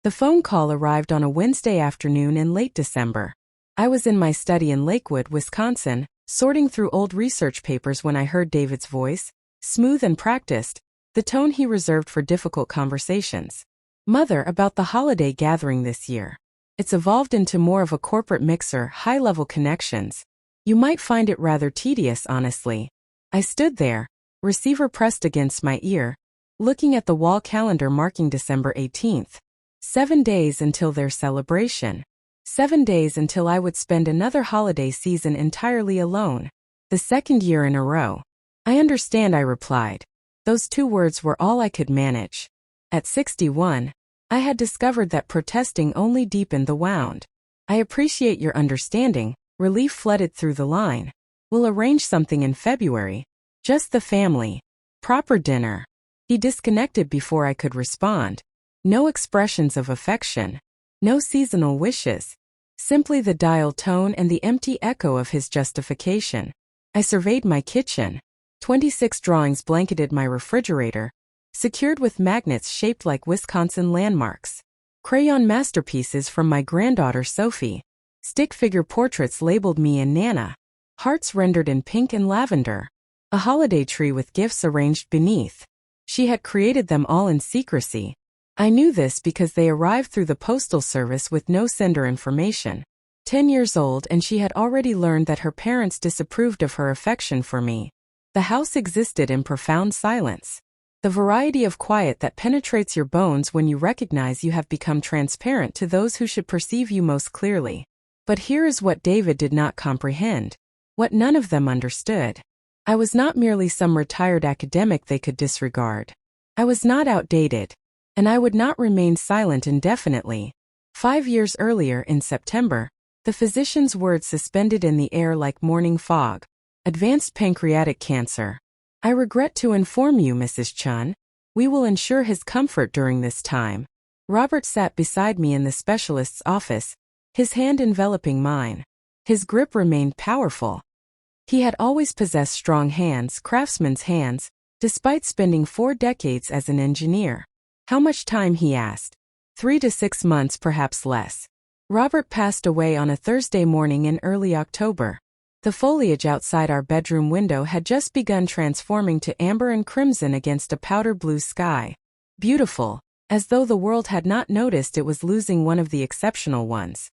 The phone call arrived on a Wednesday afternoon in late December. I was in my study in Lakewood, Wisconsin, sorting through old research papers when I heard David's voice, smooth and practiced, the tone he reserved for difficult conversations. "Mother, about the holiday gathering this year. It's evolved into more of a corporate mixer, high-level connections. You might find it rather tedious, honestly." I stood there, receiver pressed against my ear, looking at the wall calendar marking December 18th. 7 days until their celebration. 7 days until I would spend another holiday season entirely alone. The second year in a row. "I understand," I replied. Those 2 words were all I could manage. At 61, I had discovered that protesting only deepened the wound. "I appreciate your understanding," relief flooded through the line. "We'll arrange something in February. Just the family. Proper dinner." He disconnected before I could respond. No expressions of affection. No seasonal wishes. Simply the dial tone and the empty echo of his justification. I surveyed my kitchen. 26 drawings blanketed my refrigerator, secured with magnets shaped like Wisconsin landmarks. Crayon masterpieces from my granddaughter Sophie. Stick figure portraits labeled me and Nana. Hearts rendered in pink and lavender. A holiday tree with gifts arranged beneath. She had created them all in secrecy. I knew this because they arrived through the postal service with no sender information. 10 years old, and she had already learned that her parents disapproved of her affection for me. The house existed in profound silence. The variety of quiet that penetrates your bones when you recognize you have become transparent to those who should perceive you most clearly. But here is what David did not comprehend. What none of them understood. I was not merely some retired academic they could disregard. I was not outdated. And I would not remain silent indefinitely. 5 years earlier, in September, the physician's words suspended in the air like morning fog. "Advanced pancreatic cancer. I regret to inform you, Mrs. Chun. We will ensure his comfort during this time." Robert sat beside me in the specialist's office, his hand enveloping mine. His grip remained powerful. He had always possessed strong hands, craftsman's hands, despite spending 4 decades as an engineer. "How much time?" he asked. 3 to 6 months, perhaps less. Robert passed away on a Thursday morning in early October. The foliage outside our bedroom window had just begun transforming to amber and crimson against a powder blue sky. Beautiful, as though the world had not noticed it was losing one of the exceptional ones.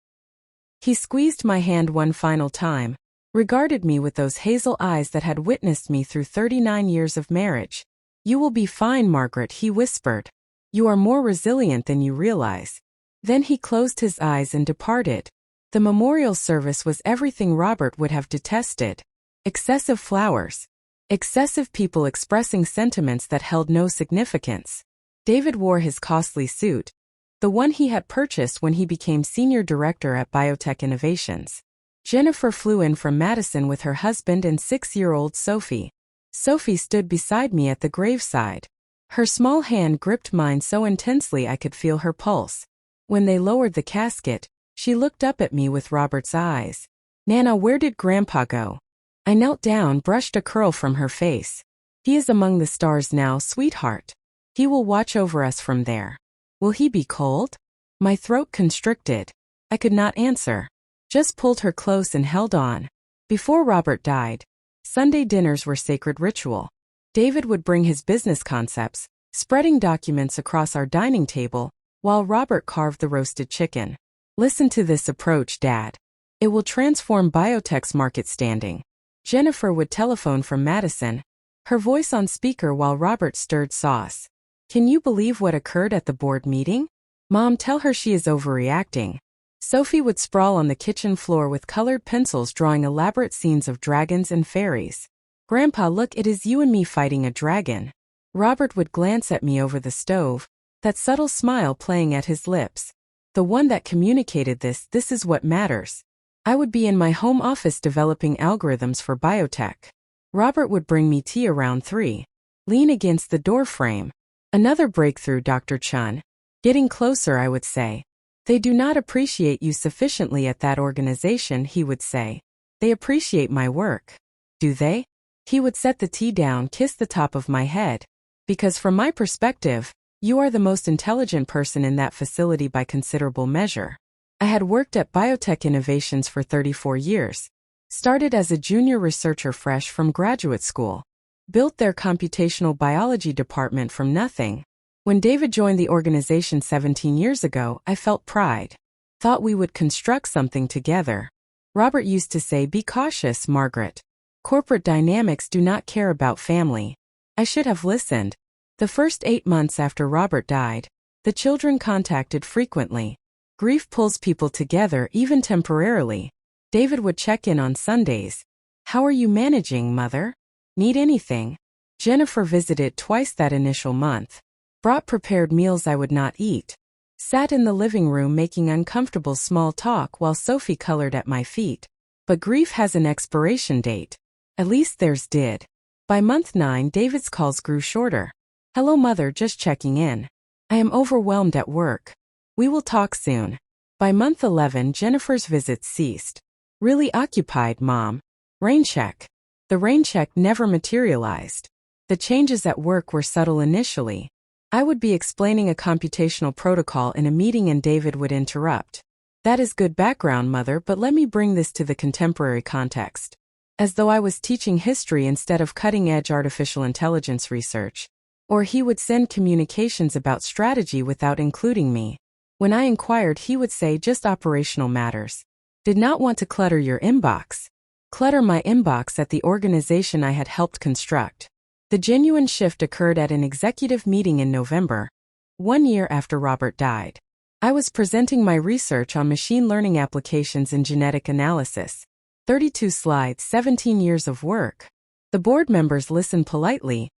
He squeezed my hand one final time, regarded me with those hazel eyes that had witnessed me through 39 years of marriage. "You will be fine, Margaret," he whispered. "You are more resilient than you realize." Then he closed his eyes and departed. The memorial service was everything Robert would have detested. Excessive flowers. Excessive people expressing sentiments that held no significance. David wore his costly suit, the one he had purchased when he became senior director at Biotech Innovations. Jennifer flew in from Madison with her husband and 6-year-old Sophie. Sophie stood beside me at the graveside. Her small hand gripped mine so intensely I could feel her pulse. When they lowered the casket, she looked up at me with Robert's eyes. "Nana, where did Grandpa go?" I knelt down, brushed a curl from her face. "He is among the stars now, sweetheart. He will watch over us from there." "Will he be cold?" My throat constricted. I could not answer. Just pulled her close and held on. Before Robert died, Sunday dinners were sacred ritual. David would bring his business concepts, spreading documents across our dining table, while Robert carved the roasted chicken. "Listen to this approach, Dad. It will transform biotech's market standing." Jennifer would telephone from Madison, her voice on speaker while Robert stirred sauce. "Can you believe what occurred at the board meeting? Mom, tell her she is overreacting." Sophie would sprawl on the kitchen floor with colored pencils drawing elaborate scenes of dragons and fairies. "Grandpa, look, it is you and me fighting a dragon." Robert would glance at me over the stove, that subtle smile playing at his lips. The one that communicated this is what matters. I would be in my home office developing algorithms for biotech. Robert would bring me tea around 3. Lean against the door frame. "Another breakthrough, Dr. Chun. Getting closer," I would say. "They do not appreciate you sufficiently at that organization," he would say. "They appreciate my work." "Do they?" He would set the tea down, kiss the top of my head. "Because from my perspective, You are the most intelligent person in that facility by considerable measure. I had worked at Biotech Innovations for 34 years. Started as a junior researcher fresh from graduate school. Built their computational biology department from nothing. When David joined the organization 17 years ago, I felt pride. Thought we would construct something together. Robert used to say, "Be cautious, Margaret. Corporate dynamics do not care about family." I should have listened. The first 8 months after Robert died, the children contacted frequently. Grief pulls people together even temporarily. David would check in on Sundays. "How are you managing, Mother? Need anything?" Jennifer visited twice that initial month. Brought prepared meals I would not eat. Sat in the living room making uncomfortable small talk while Sophie colored at my feet. But grief has an expiration date. At least theirs did. By month 9, David's calls grew shorter. "Hello, Mother, just checking in. I am overwhelmed at work. We will talk soon." By month 11, Jennifer's visits ceased. "Really occupied, Mom. Rain check." The rain check never materialized. The changes at work were subtle initially. I would be explaining a computational protocol in a meeting and David would interrupt. "That is good background, Mother, but let me bring this to the contemporary context." As though I was teaching history instead of cutting-edge artificial intelligence research. Or he would send communications about strategy without including me. When I inquired, he would say, "Just operational matters. Did not want to clutter your inbox." Clutter my inbox at the organization I had helped construct. The genuine shift occurred at an executive meeting in November, 1 year after Robert died. I was presenting my research on machine learning applications in genetic analysis. 32 slides, 17 years of work. The board members listened politely,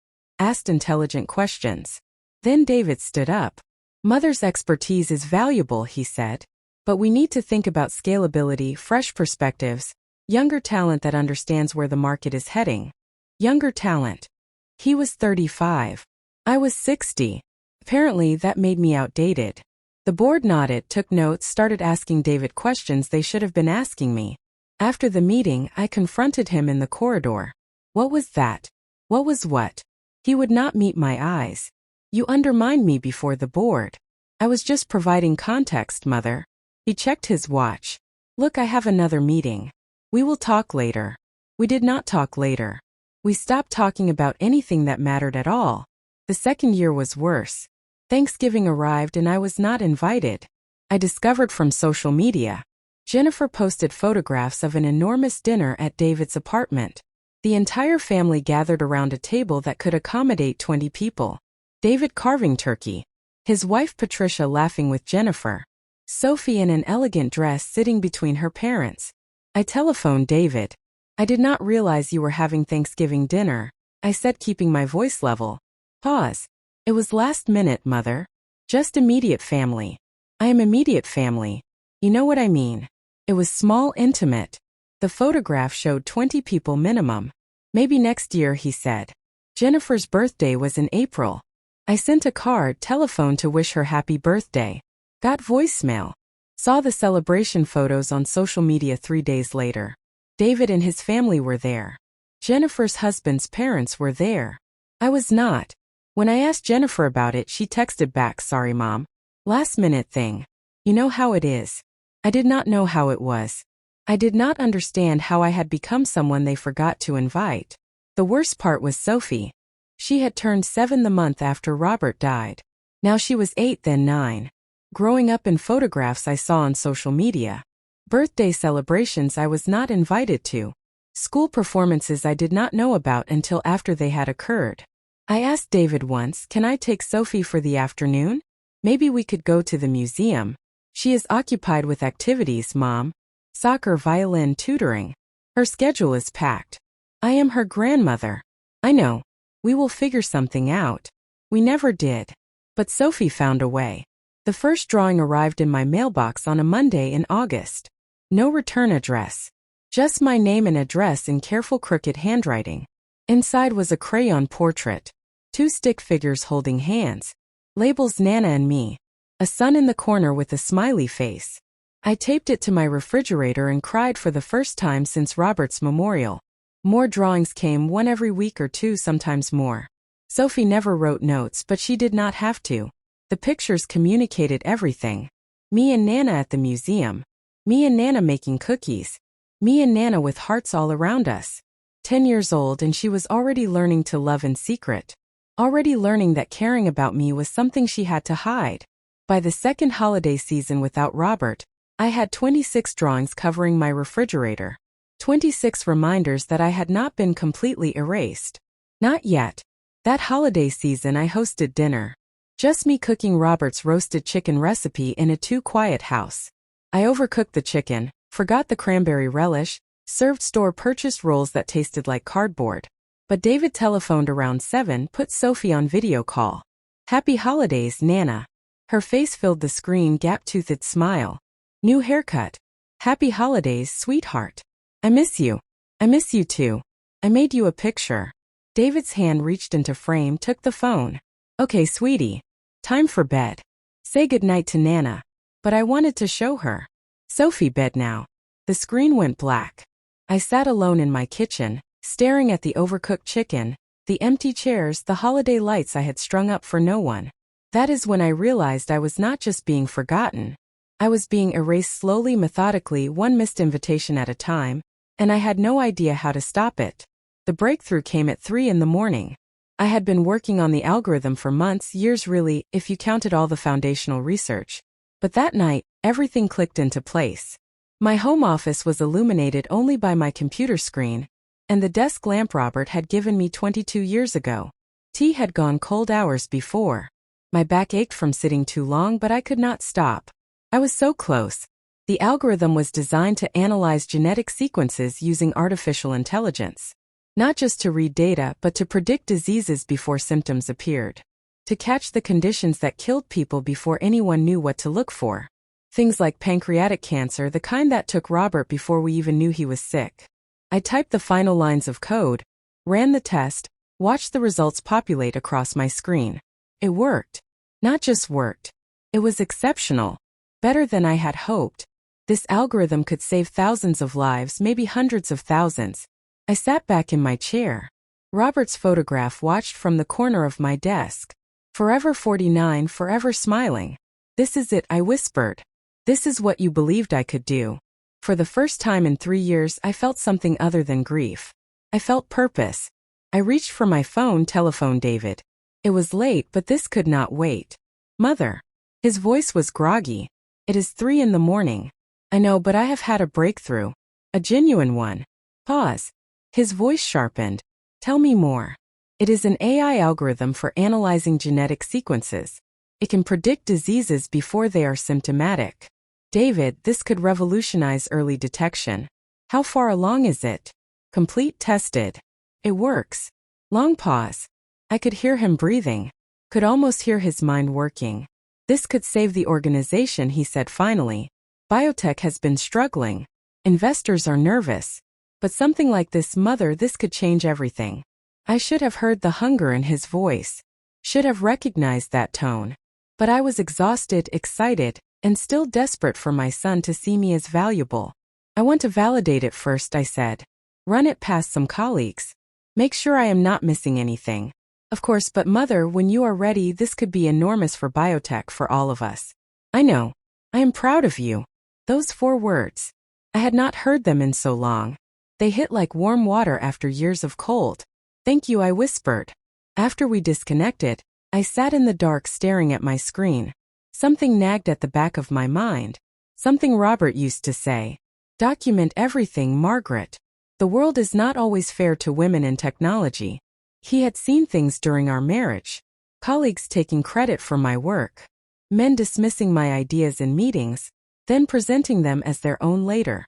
asked intelligent questions. Then David stood up. "Mother's expertise is valuable," he said. "But we need to think about scalability, fresh perspectives, younger talent that understands where the market is heading." Younger talent. He was 35. I was 60. Apparently, that made me outdated. The board nodded, took notes, started asking David questions they should have been asking me. After the meeting, I confronted him in the corridor. "What was that? What was what?" He would not meet my eyes. "You undermined me before the board." "I was just providing context, Mother." He checked his watch. "Look, I have another meeting. We will talk later." We did not talk later. We stopped talking about anything that mattered at all. The second year was worse. Thanksgiving arrived and I was not invited. I discovered from social media. Jennifer posted photographs of an enormous dinner at David's apartment. The entire family gathered around a table that could accommodate 20 people. David carving turkey. His wife Patricia laughing with Jennifer. Sophie in an elegant dress sitting between her parents. I telephoned David. "I did not realize you were having Thanksgiving dinner," I said, keeping my voice level. Pause. "It was last minute, Mother. Just immediate family." "I am immediate family. You know what I mean." It was small, intimate. The photograph showed 20 people minimum. "Maybe next year," he said. Jennifer's birthday was in April. I sent a card, telephoned to wish her happy birthday. Got voicemail. Saw the celebration photos on social media 3 days later. David and his family were there. Jennifer's husband's parents were there. I was not. When I asked Jennifer about it, she texted back, "Sorry, Mom. Last minute thing. You know how it is." I did not know how it was. I did not understand how I had become someone they forgot to invite. The worst part was Sophie. She had turned 7 the month after Robert died. Now she was 8, then 9. Growing up in photographs I saw on social media. Birthday celebrations I was not invited to. School performances I did not know about until after they had occurred. I asked David once, "Can I take Sophie for the afternoon? Maybe we could go to the museum. She is occupied with activities, Mom. Soccer, violin, tutoring. Her schedule is packed. I am her grandmother." "I know. We will figure something out." We never did. But Sophie found a way. The first drawing arrived in my mailbox on a Monday in August. No return address. Just my name and address in careful crooked handwriting. Inside was a crayon portrait. 2 stick figures holding hands. Labels Nana and me. A sun in the corner with a smiley face. I taped it to my refrigerator and cried for the first time since Robert's memorial. More drawings came, one every week or 2, sometimes more. Sophie never wrote notes, but she did not have to. The pictures communicated everything. Me and Nana at the museum. Me and Nana making cookies. Me and Nana with hearts all around us. 10 years old, and she was already learning to love in secret. Already learning that caring about me was something she had to hide. By the second holiday season without Robert, I had 26 drawings covering my refrigerator. 26 reminders that I had not been completely erased. Not yet. That holiday season I hosted dinner. Just me cooking Robert's roasted chicken recipe in a too-quiet house. I overcooked the chicken, forgot the cranberry relish, served store-purchased rolls that tasted like cardboard. But David telephoned around 7, put Sophie on video call. Happy holidays, Nana. Her face filled the screen, gap-toothed smile. New haircut. Happy holidays, sweetheart. I miss you. I miss you too. I made you a picture. David's hand reached into frame, took the phone. Okay, sweetie. Time for bed. Say goodnight to Nana. But I wanted to show her. Sophie, bed now. The screen went black. I sat alone in my kitchen, staring at the overcooked chicken, the empty chairs, the holiday lights I had strung up for no one. That is when I realized I was not just being forgotten. I was being erased slowly, methodically, one missed invitation at a time, and I had no idea how to stop it. The breakthrough came at 3 in the morning. I had been working on the algorithm for months, years really, if you counted all the foundational research. But that night, everything clicked into place. My home office was illuminated only by my computer screen, and the desk lamp Robert had given me 22 years ago. Tea had gone cold hours before. My back ached from sitting too long, but I could not stop. I was so close. The algorithm was designed to analyze genetic sequences using artificial intelligence. Not just to read data, but to predict diseases before symptoms appeared. To catch the conditions that killed people before anyone knew what to look for. Things like pancreatic cancer, the kind that took Robert before we even knew he was sick. I typed the final lines of code, ran the test, watched the results populate across my screen. It worked. Not just worked. It was exceptional. Better than I had hoped. This algorithm could save thousands of lives, maybe hundreds of thousands. I sat back in my chair. Robert's photograph watched from the corner of my desk. Forever 49, forever smiling. This is it, I whispered. This is what you believed I could do. For the first time in 3 years, I felt something other than grief. I felt purpose. I reached for my phone, telephoned David. It was late, but this could not wait. Mother. His voice was groggy. It is 3 in the morning. I know, but I have had a breakthrough. A genuine one. Pause. His voice sharpened. Tell me more. It is an AI algorithm for analyzing genetic sequences. It can predict diseases before they are symptomatic. David, this could revolutionize early detection. How far along is it? Complete, tested. It works. Long pause. I could hear him breathing. Could almost hear his mind working. This could save the organization, he said finally. Biotech has been struggling. Investors are nervous. But something like this, mother, this could change everything. I should have heard the hunger in his voice. Should have recognized that tone. But I was exhausted, excited, and still desperate for my son to see me as valuable. I want to validate it first, I said. Run it past some colleagues. Make sure I am not missing anything. Of course, but mother, when you are ready, this could be enormous for biotech, for all of us. I know. I am proud of you. Those 4 words. I had not heard them in so long. They hit like warm water after years of cold. Thank you, I whispered. After we disconnected, I sat in the dark staring at my screen. Something nagged at the back of my mind. Something Robert used to say. Document everything, Margaret. The world is not always fair to women in technology. He had seen things during our marriage. Colleagues taking credit for my work. Men dismissing my ideas in meetings, then presenting them as their own later.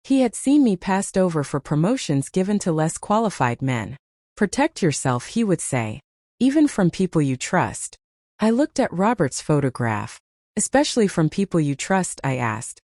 He had seen me passed over for promotions given to less qualified men. Protect yourself, he would say. Even from people you trust. I looked at Robert's photograph. Especially from people you trust, I asked.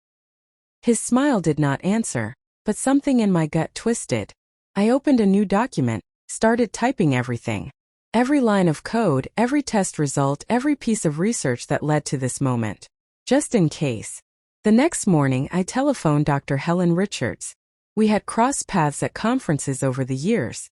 His smile did not answer, but something in my gut twisted. I opened a new document, started typing everything. Every line of code, every test result, every piece of research that led to this moment. Just in case. The next morning, I telephoned Dr. Helen Richards. We had crossed paths at conferences over the years.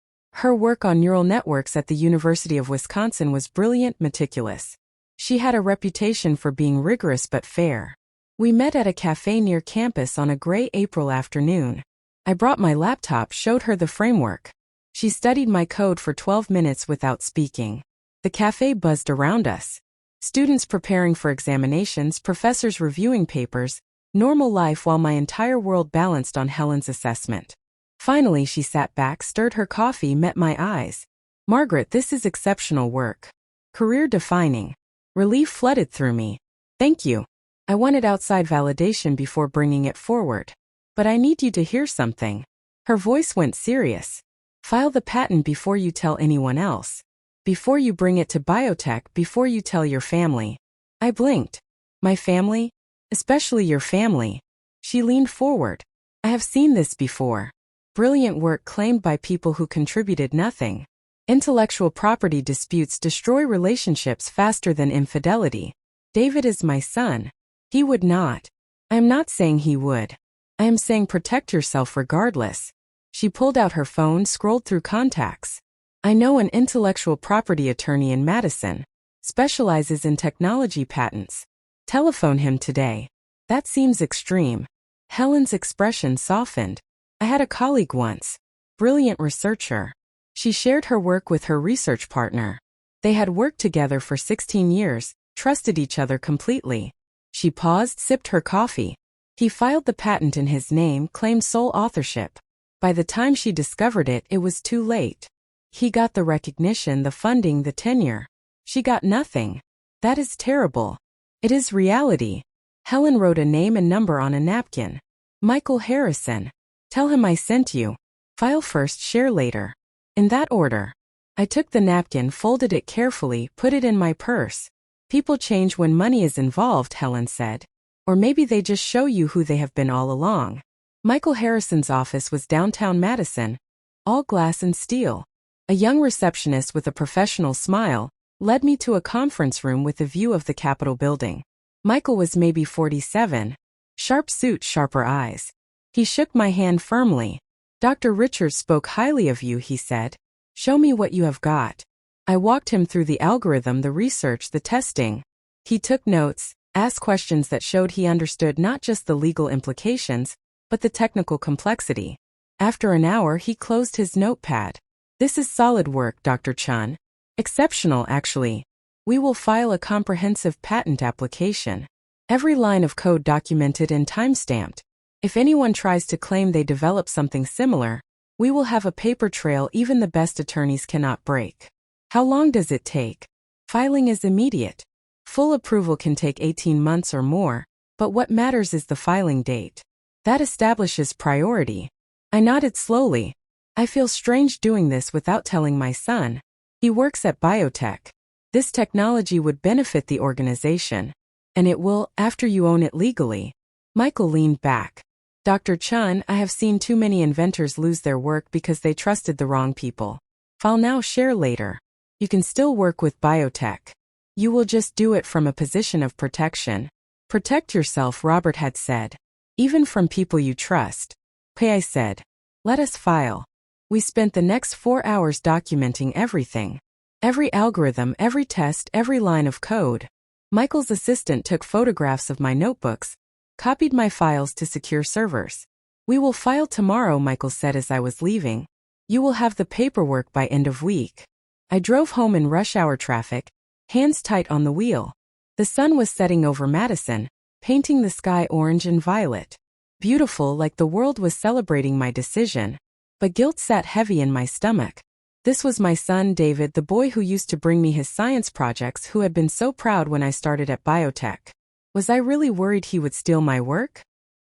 Her work on neural networks at the University of Wisconsin was brilliant, meticulous. She had a reputation for being rigorous but fair. We met at a cafe near campus on a gray April afternoon. I brought my laptop, showed her the framework. She studied my code for 12 minutes without speaking. The cafe buzzed around us. Students preparing for examinations, professors reviewing papers, normal life while my entire world balanced on Helen's assessment. Finally, she sat back, stirred her coffee, met my eyes. Margaret, this is exceptional work. Career-defining. Relief flooded through me. Thank you. I wanted outside validation before bringing it forward. But I need you to hear something. Her voice went serious. File the patent before you tell anyone else. Before you bring it to biotech, before you tell your family. I blinked. My family? Especially your family. She leaned forward. I have seen this before. Brilliant work claimed by people who contributed nothing. Intellectual property disputes destroy relationships faster than infidelity. David is my son. He would not. I am not saying he would. I am saying protect yourself regardless. She pulled out her phone, scrolled through contacts. I know an intellectual property attorney in Madison. Specializes in technology patents. Telephone him today. That seems extreme. Helen's expression softened. I had a colleague once. Brilliant researcher. She shared her work with her research partner. They had worked together for 16 years, trusted each other completely. She paused, sipped her coffee. He filed the patent in his name, claimed sole authorship. By the time she discovered it, it was too late. He got the recognition, the funding, the tenure. She got nothing. That is terrible. It is reality. Helen wrote a name and number on a napkin. Michael Harrison. Tell him I sent you. File first, share later. In that order. I took the napkin, folded it carefully, put it in my purse. People change when money is involved, Helen said. Or maybe they just show you who they have been all along. Michael Harrison's office was downtown Madison. All glass and steel. A young receptionist with a professional smile led me to a conference room with a view of the Capitol building. Michael was maybe 47. Sharp suit, sharper eyes. He shook my hand firmly. Dr. Richards spoke highly of you, he said. Show me what you have got. I walked him through the algorithm, the research, the testing. He took notes, asked questions that showed he understood not just the legal implications, but the technical complexity. After an hour, he closed his notepad. This is solid work, Dr. Chun. Exceptional, actually. We will file a comprehensive patent application. Every line of code documented and timestamped. If anyone tries to claim they developed something similar, we will have a paper trail even the best attorneys cannot break. How long does it take? Filing is immediate. Full approval can take 18 months or more, but what matters is the filing date. That establishes priority. I nodded slowly. I feel strange doing this without telling my son. He works at biotech. This technology would benefit the organization. And it will, after you own it legally. Michael leaned back. Dr. Chun, I have seen too many inventors lose their work because they trusted the wrong people. File now, share later. You can still work with biotech. You will just do it from a position of protection. Protect yourself, Robert had said. Even from people you trust. Okay, I said. Let us file. We spent the next 4 hours documenting everything. Every algorithm, every test, every line of code. Michael's assistant took photographs of my notebooks, copied my files to secure servers. We will file tomorrow, Michael said as I was leaving. You will have the paperwork by end of week. I drove home in rush hour traffic, hands tight on the wheel. The sun was setting over Madison, painting the sky orange and violet. Beautiful, like the world was celebrating my decision. But guilt sat heavy in my stomach. This was my son David, the boy who used to bring me his science projects, who had been so proud when I started at biotech. Was I really worried he would steal my work?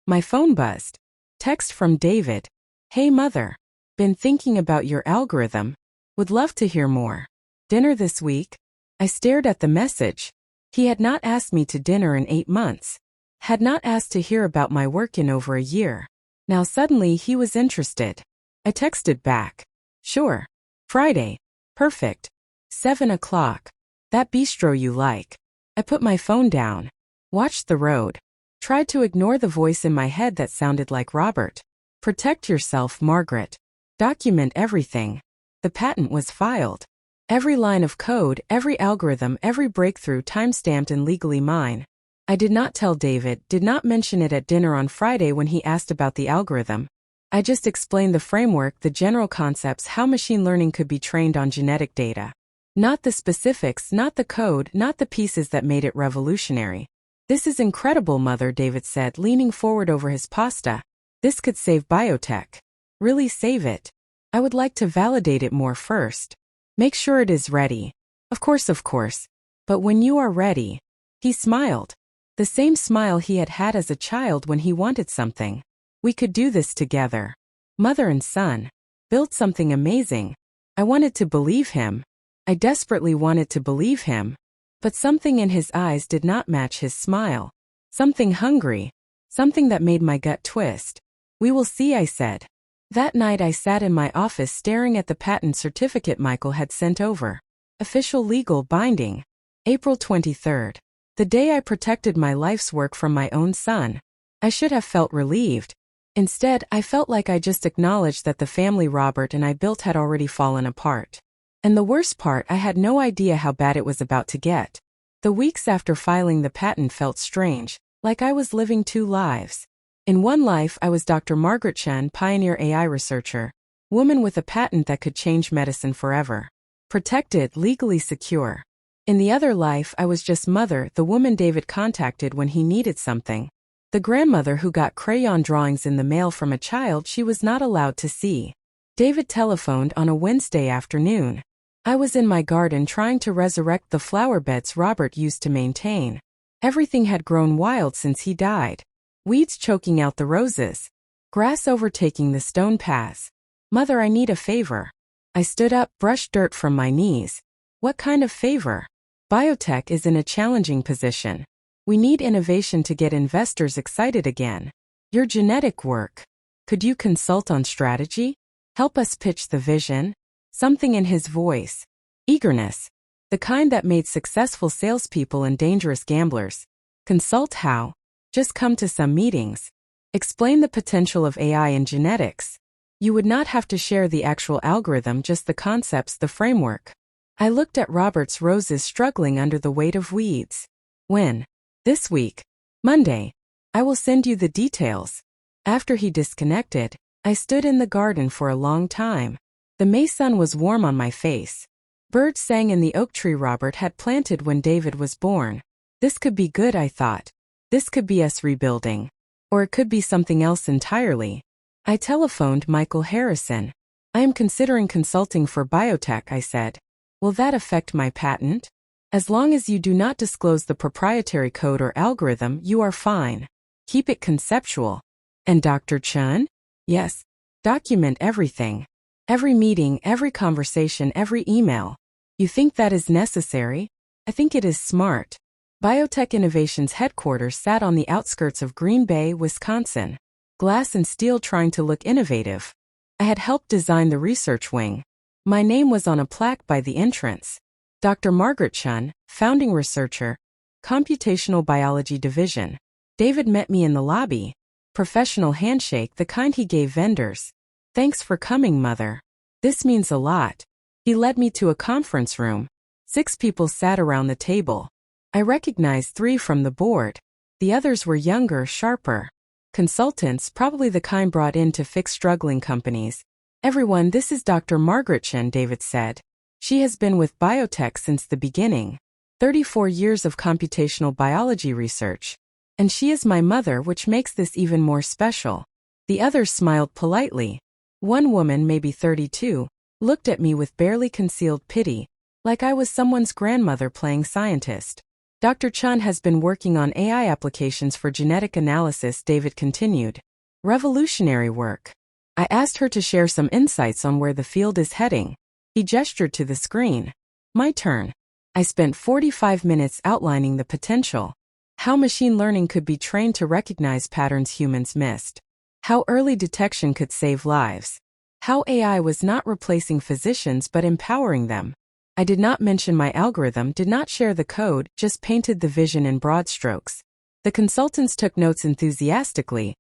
My phone buzzed. Text from David. Hey mother. Been thinking about your algorithm. Would love to hear more. Dinner this week? I stared at the message. He had not asked me to dinner in 8 months. Had not asked to hear about my work in over a year. Now suddenly he was interested. I texted back. Sure. Friday. Perfect. 7 o'clock. That bistro you like. I put my phone down. Watched the road. Tried to ignore the voice in my head that sounded like Robert. Protect yourself, Margaret. Document everything. The patent was filed. Every line of code, every algorithm, every breakthrough time-stamped and legally mine. I did not tell David, did not mention it at dinner on Friday when he asked about the algorithm. I just explained the framework, the general concepts, how machine learning could be trained on genetic data. Not the specifics, not the code, not the pieces that made it revolutionary. This is incredible, Mother, David said, leaning forward over his pasta. This could save biotech. Really save it. I would like to validate it more first. Make sure it is ready. Of course. But when you are ready. He smiled. The same smile he had had as a child when he wanted something. We could do this together. Mother and son. Build something amazing. I wanted to believe him. I desperately wanted to believe him. But something in his eyes did not match his smile. Something hungry. Something that made my gut twist. We will see, I said. That night I sat in my office staring at the patent certificate Michael had sent over. Official legal binding. April 23rd. The day I protected my life's work from my own son. I should have felt relieved. Instead, I felt like I just acknowledged that the family Robert and I built had already fallen apart. And the worst part, I had no idea how bad it was about to get. The weeks after filing the patent felt strange, like I was living two lives. In one life, I was Dr. Margaret Chen, pioneer AI researcher, woman with a patent that could change medicine forever. Protected, legally secure. In the other life, I was just Mother, the woman David contacted when he needed something. The grandmother who got crayon drawings in the mail from a child she was not allowed to see. David telephoned on a Wednesday afternoon. I was in my garden trying to resurrect the flower beds Robert used to maintain. Everything had grown wild since he died. Weeds choking out the roses. Grass overtaking the stone paths. Mother, I need a favor. I stood up, brushed dirt from my knees. What kind of favor? Biotech is in a challenging position. We need innovation to get investors excited again. Your genetic work. Could you consult on strategy? Help us pitch the vision? Something in his voice. Eagerness. The kind that made successful salespeople and dangerous gamblers. Consult how? Just come to some meetings. Explain the potential of AI in genetics. You would not have to share the actual algorithm, just the concepts, the framework. I looked at Robert's roses struggling under the weight of weeds. When? This week. Monday. I will send you the details. After he disconnected, I stood in the garden for a long time. The May sun was warm on my face. Birds sang in the oak tree Robert had planted when David was born. This could be good, I thought. This could be us rebuilding. Or it could be something else entirely. I telephoned Michael Harrison. I am considering consulting for biotech, I said. Will that affect my patent? As long as you do not disclose the proprietary code or algorithm, you are fine. Keep it conceptual. And Dr. Chen? Yes. Document everything. Every meeting, every conversation, every email. You think that is necessary? I think it is smart. Biotech Innovations headquarters sat on the outskirts of Green Bay, Wisconsin. Glass and steel trying to look innovative. I had helped design the research wing. My name was on a plaque by the entrance. Dr. Margaret Chen, founding researcher, Computational Biology Division. David met me in the lobby. Professional handshake, the kind he gave vendors. Thanks for coming, Mother. This means a lot. He led me to a conference room. 6 people sat around the table. I recognized 3 from the board. The others were younger, sharper. Consultants, probably the kind brought in to fix struggling companies. Everyone, this is Dr. Margaret Chen, David said. She has been with biotech since the beginning. 34 years of computational biology research. And she is my mother, which makes this even more special. The others smiled politely. One woman, maybe 32, looked at me with barely concealed pity, like I was someone's grandmother playing scientist. Dr. Chen has been working on AI applications for genetic analysis, David continued. Revolutionary work. I asked her to share some insights on where the field is heading. He gestured to the screen. My turn. I spent 45 minutes outlining the potential. How machine learning could be trained to recognize patterns humans missed. How early detection could save lives. How AI was not replacing physicians but empowering them. I did not mention my algorithm, did not share the code, just painted the vision in broad strokes. The consultants took notes enthusiastically,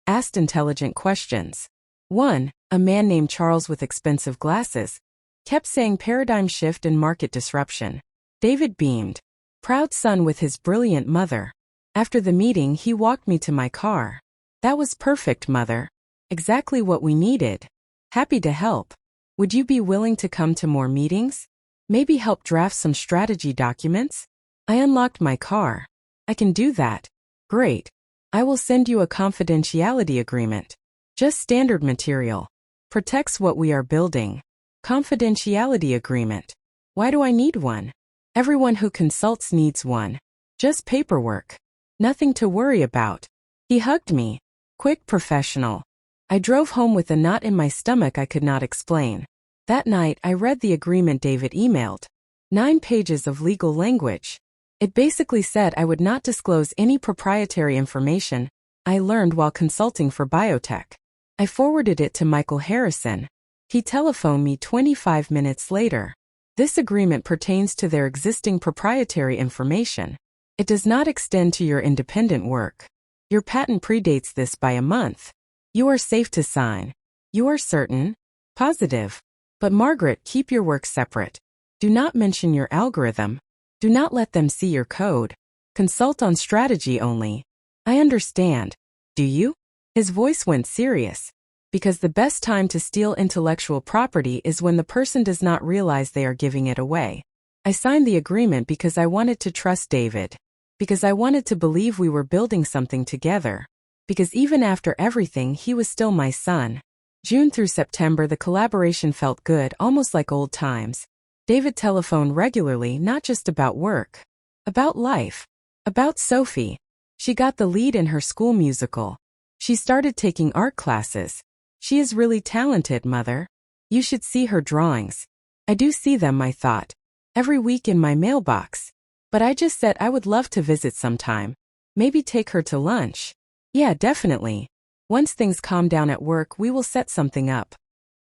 asked intelligent questions. One, a man named Charles with expensive glasses, Kept saying paradigm shift and market disruption. David beamed. Proud son with his brilliant mother. After the meeting, he walked me to my car. That was perfect, mother. Exactly what we needed. Happy to help. Would you be willing to come to more meetings? Maybe help draft some strategy documents? I unlocked my car. I can do that. Great. I will send you a confidentiality agreement. Just standard material. Protects what we are building. Confidentiality agreement. Why do I need one? Everyone who consults needs one. Just paperwork. Nothing to worry about. He hugged me. Quick, professional. I drove home with a knot in my stomach I could not explain. That night, I read the agreement David emailed. 9 pages of legal language. It basically said I would not disclose any proprietary information I learned while consulting for biotech. I forwarded it to Michael Harrison. He telephoned me 25 minutes later. This agreement pertains to their existing proprietary information. It does not extend to your independent work. Your patent predates this by a month. You are safe to sign. You are certain? Positive. But Margaret, keep your work separate. Do not mention your algorithm. Do not let them see your code. Consult on strategy only. I understand. Do you? His voice went serious. Because the best time to steal intellectual property is when the person does not realize they are giving it away. I signed the agreement because I wanted to trust David. Because I wanted to believe we were building something together. Because even after everything, he was still my son. June through September, the collaboration felt good, almost like old times. David telephoned regularly, not just about work. About life. About Sophie. She got the lead in her school musical. She started taking art classes. She is really talented, mother. You should see her drawings. I do see them, I thought. Every week in my mailbox. But I just said I would love to visit sometime. Maybe take her to lunch. Yeah, definitely. Once things calm down at work, we will set something up.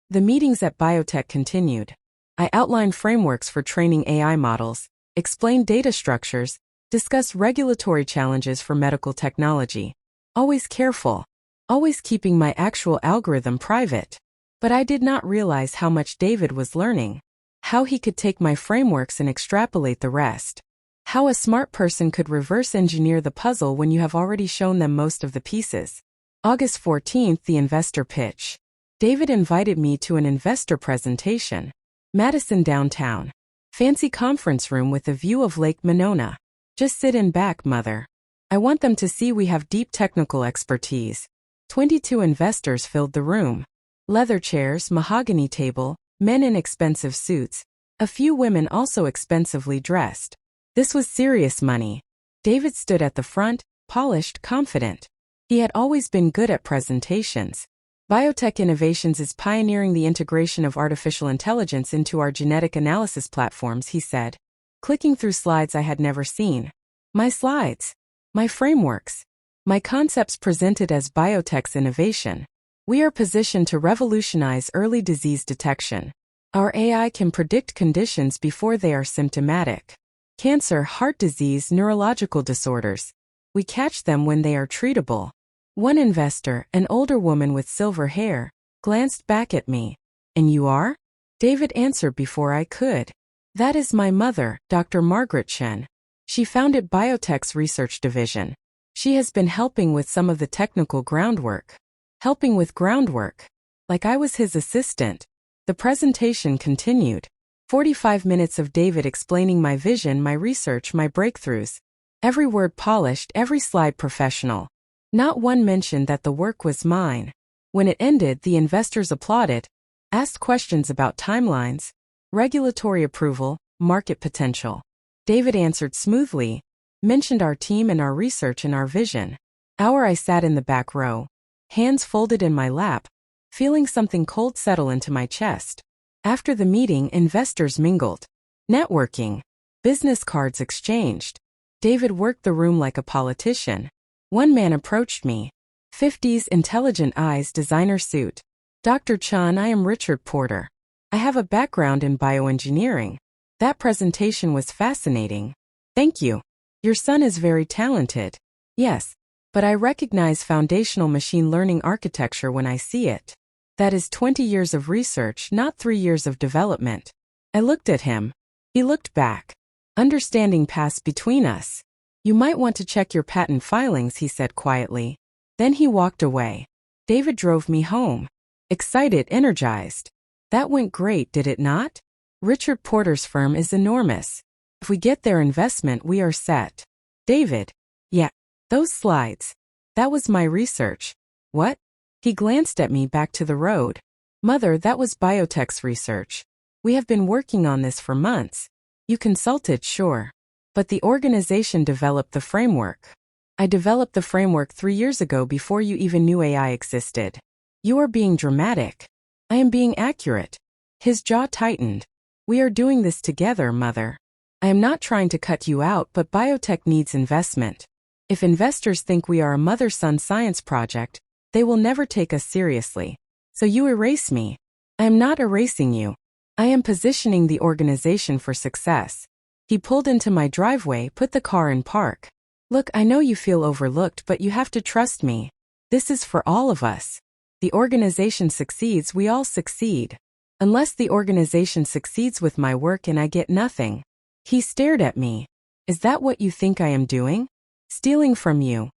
The meetings at biotech continued. I outlined frameworks for training AI models, explained data structures, discussed regulatory challenges for medical technology. Always careful. Always keeping my actual algorithm private. But I did not realize how much David was learning. How he could take my frameworks and extrapolate the rest. How a smart person could reverse engineer the puzzle when you have already shown them most of the pieces. August 14th, the investor pitch. David invited me to an investor presentation. Madison downtown. Fancy conference room with a view of Lake Monona. Just sit in back, mother. I want them to see we have deep technical expertise. 22 investors filled the room. Leather chairs, mahogany table, men in expensive suits. A few women also expensively dressed. This was serious money. David stood at the front, polished, confident. He had always been good at presentations. Biotech Innovations is pioneering the integration of artificial intelligence into our genetic analysis platforms, he said. Clicking through slides I had never seen. My slides. My frameworks. My concepts presented as biotech's innovation. We are positioned to revolutionize early disease detection. Our AI can predict conditions before they are symptomatic. Cancer, heart disease, neurological disorders. We catch them when they are treatable. One investor, an older woman with silver hair, glanced back at me. And you are? David answered before I could. That is my mother, Dr. Margaret Chen. She founded biotech's research division. She has been helping with some of the technical groundwork. Helping with groundwork. Like I was his assistant. The presentation continued. 45 minutes of David explaining my vision, my research, my breakthroughs. Every word polished, every slide professional. Not one mentioned that the work was mine. When it ended, the investors applauded, asked questions about timelines, regulatory approval, market potential. David answered smoothly, mentioned our team and our research and our vision. I sat in the back row, hands folded in my lap, feeling something cold settle into my chest. After the meeting, investors mingled. Networking. Business cards exchanged. David worked the room like a politician. One man approached me. 50s, intelligent eyes, designer suit. Dr. Chan, I am Richard Porter. I have a background in bioengineering. That presentation was fascinating. Thank you. Your son is very talented. Yes, but I recognize foundational machine learning architecture when I see it. That is 20 years of research, not 3 years of development. I looked at him. He looked back. Understanding passed between us. You might want to check your patent filings, he said quietly. Then he walked away. David drove me home. Excited, energized. That went great, did it not? Richard Porter's firm is enormous. If we get their investment, we are set. David. Yeah. Those slides. That was my research. What? He glanced at me back to the road. Mother, that was biotech's research. We have been working on this for months. You consulted, sure. But the organization developed the framework. I developed the framework 3 years ago before you even knew AI existed. You are being dramatic. I am being accurate. His jaw tightened. We are doing this together, Mother. I am not trying to cut you out, but biotech needs investment. If investors think we are a mother-son science project, they will never take us seriously. So you erase me. I am not erasing you. I am positioning the organization for success. He pulled into my driveway, put the car in park. Look, I know you feel overlooked, but you have to trust me. This is for all of us. The organization succeeds, we all succeed. Unless the organization succeeds with my work and I get nothing. He stared at me. Is that what you think I am doing? Stealing from you.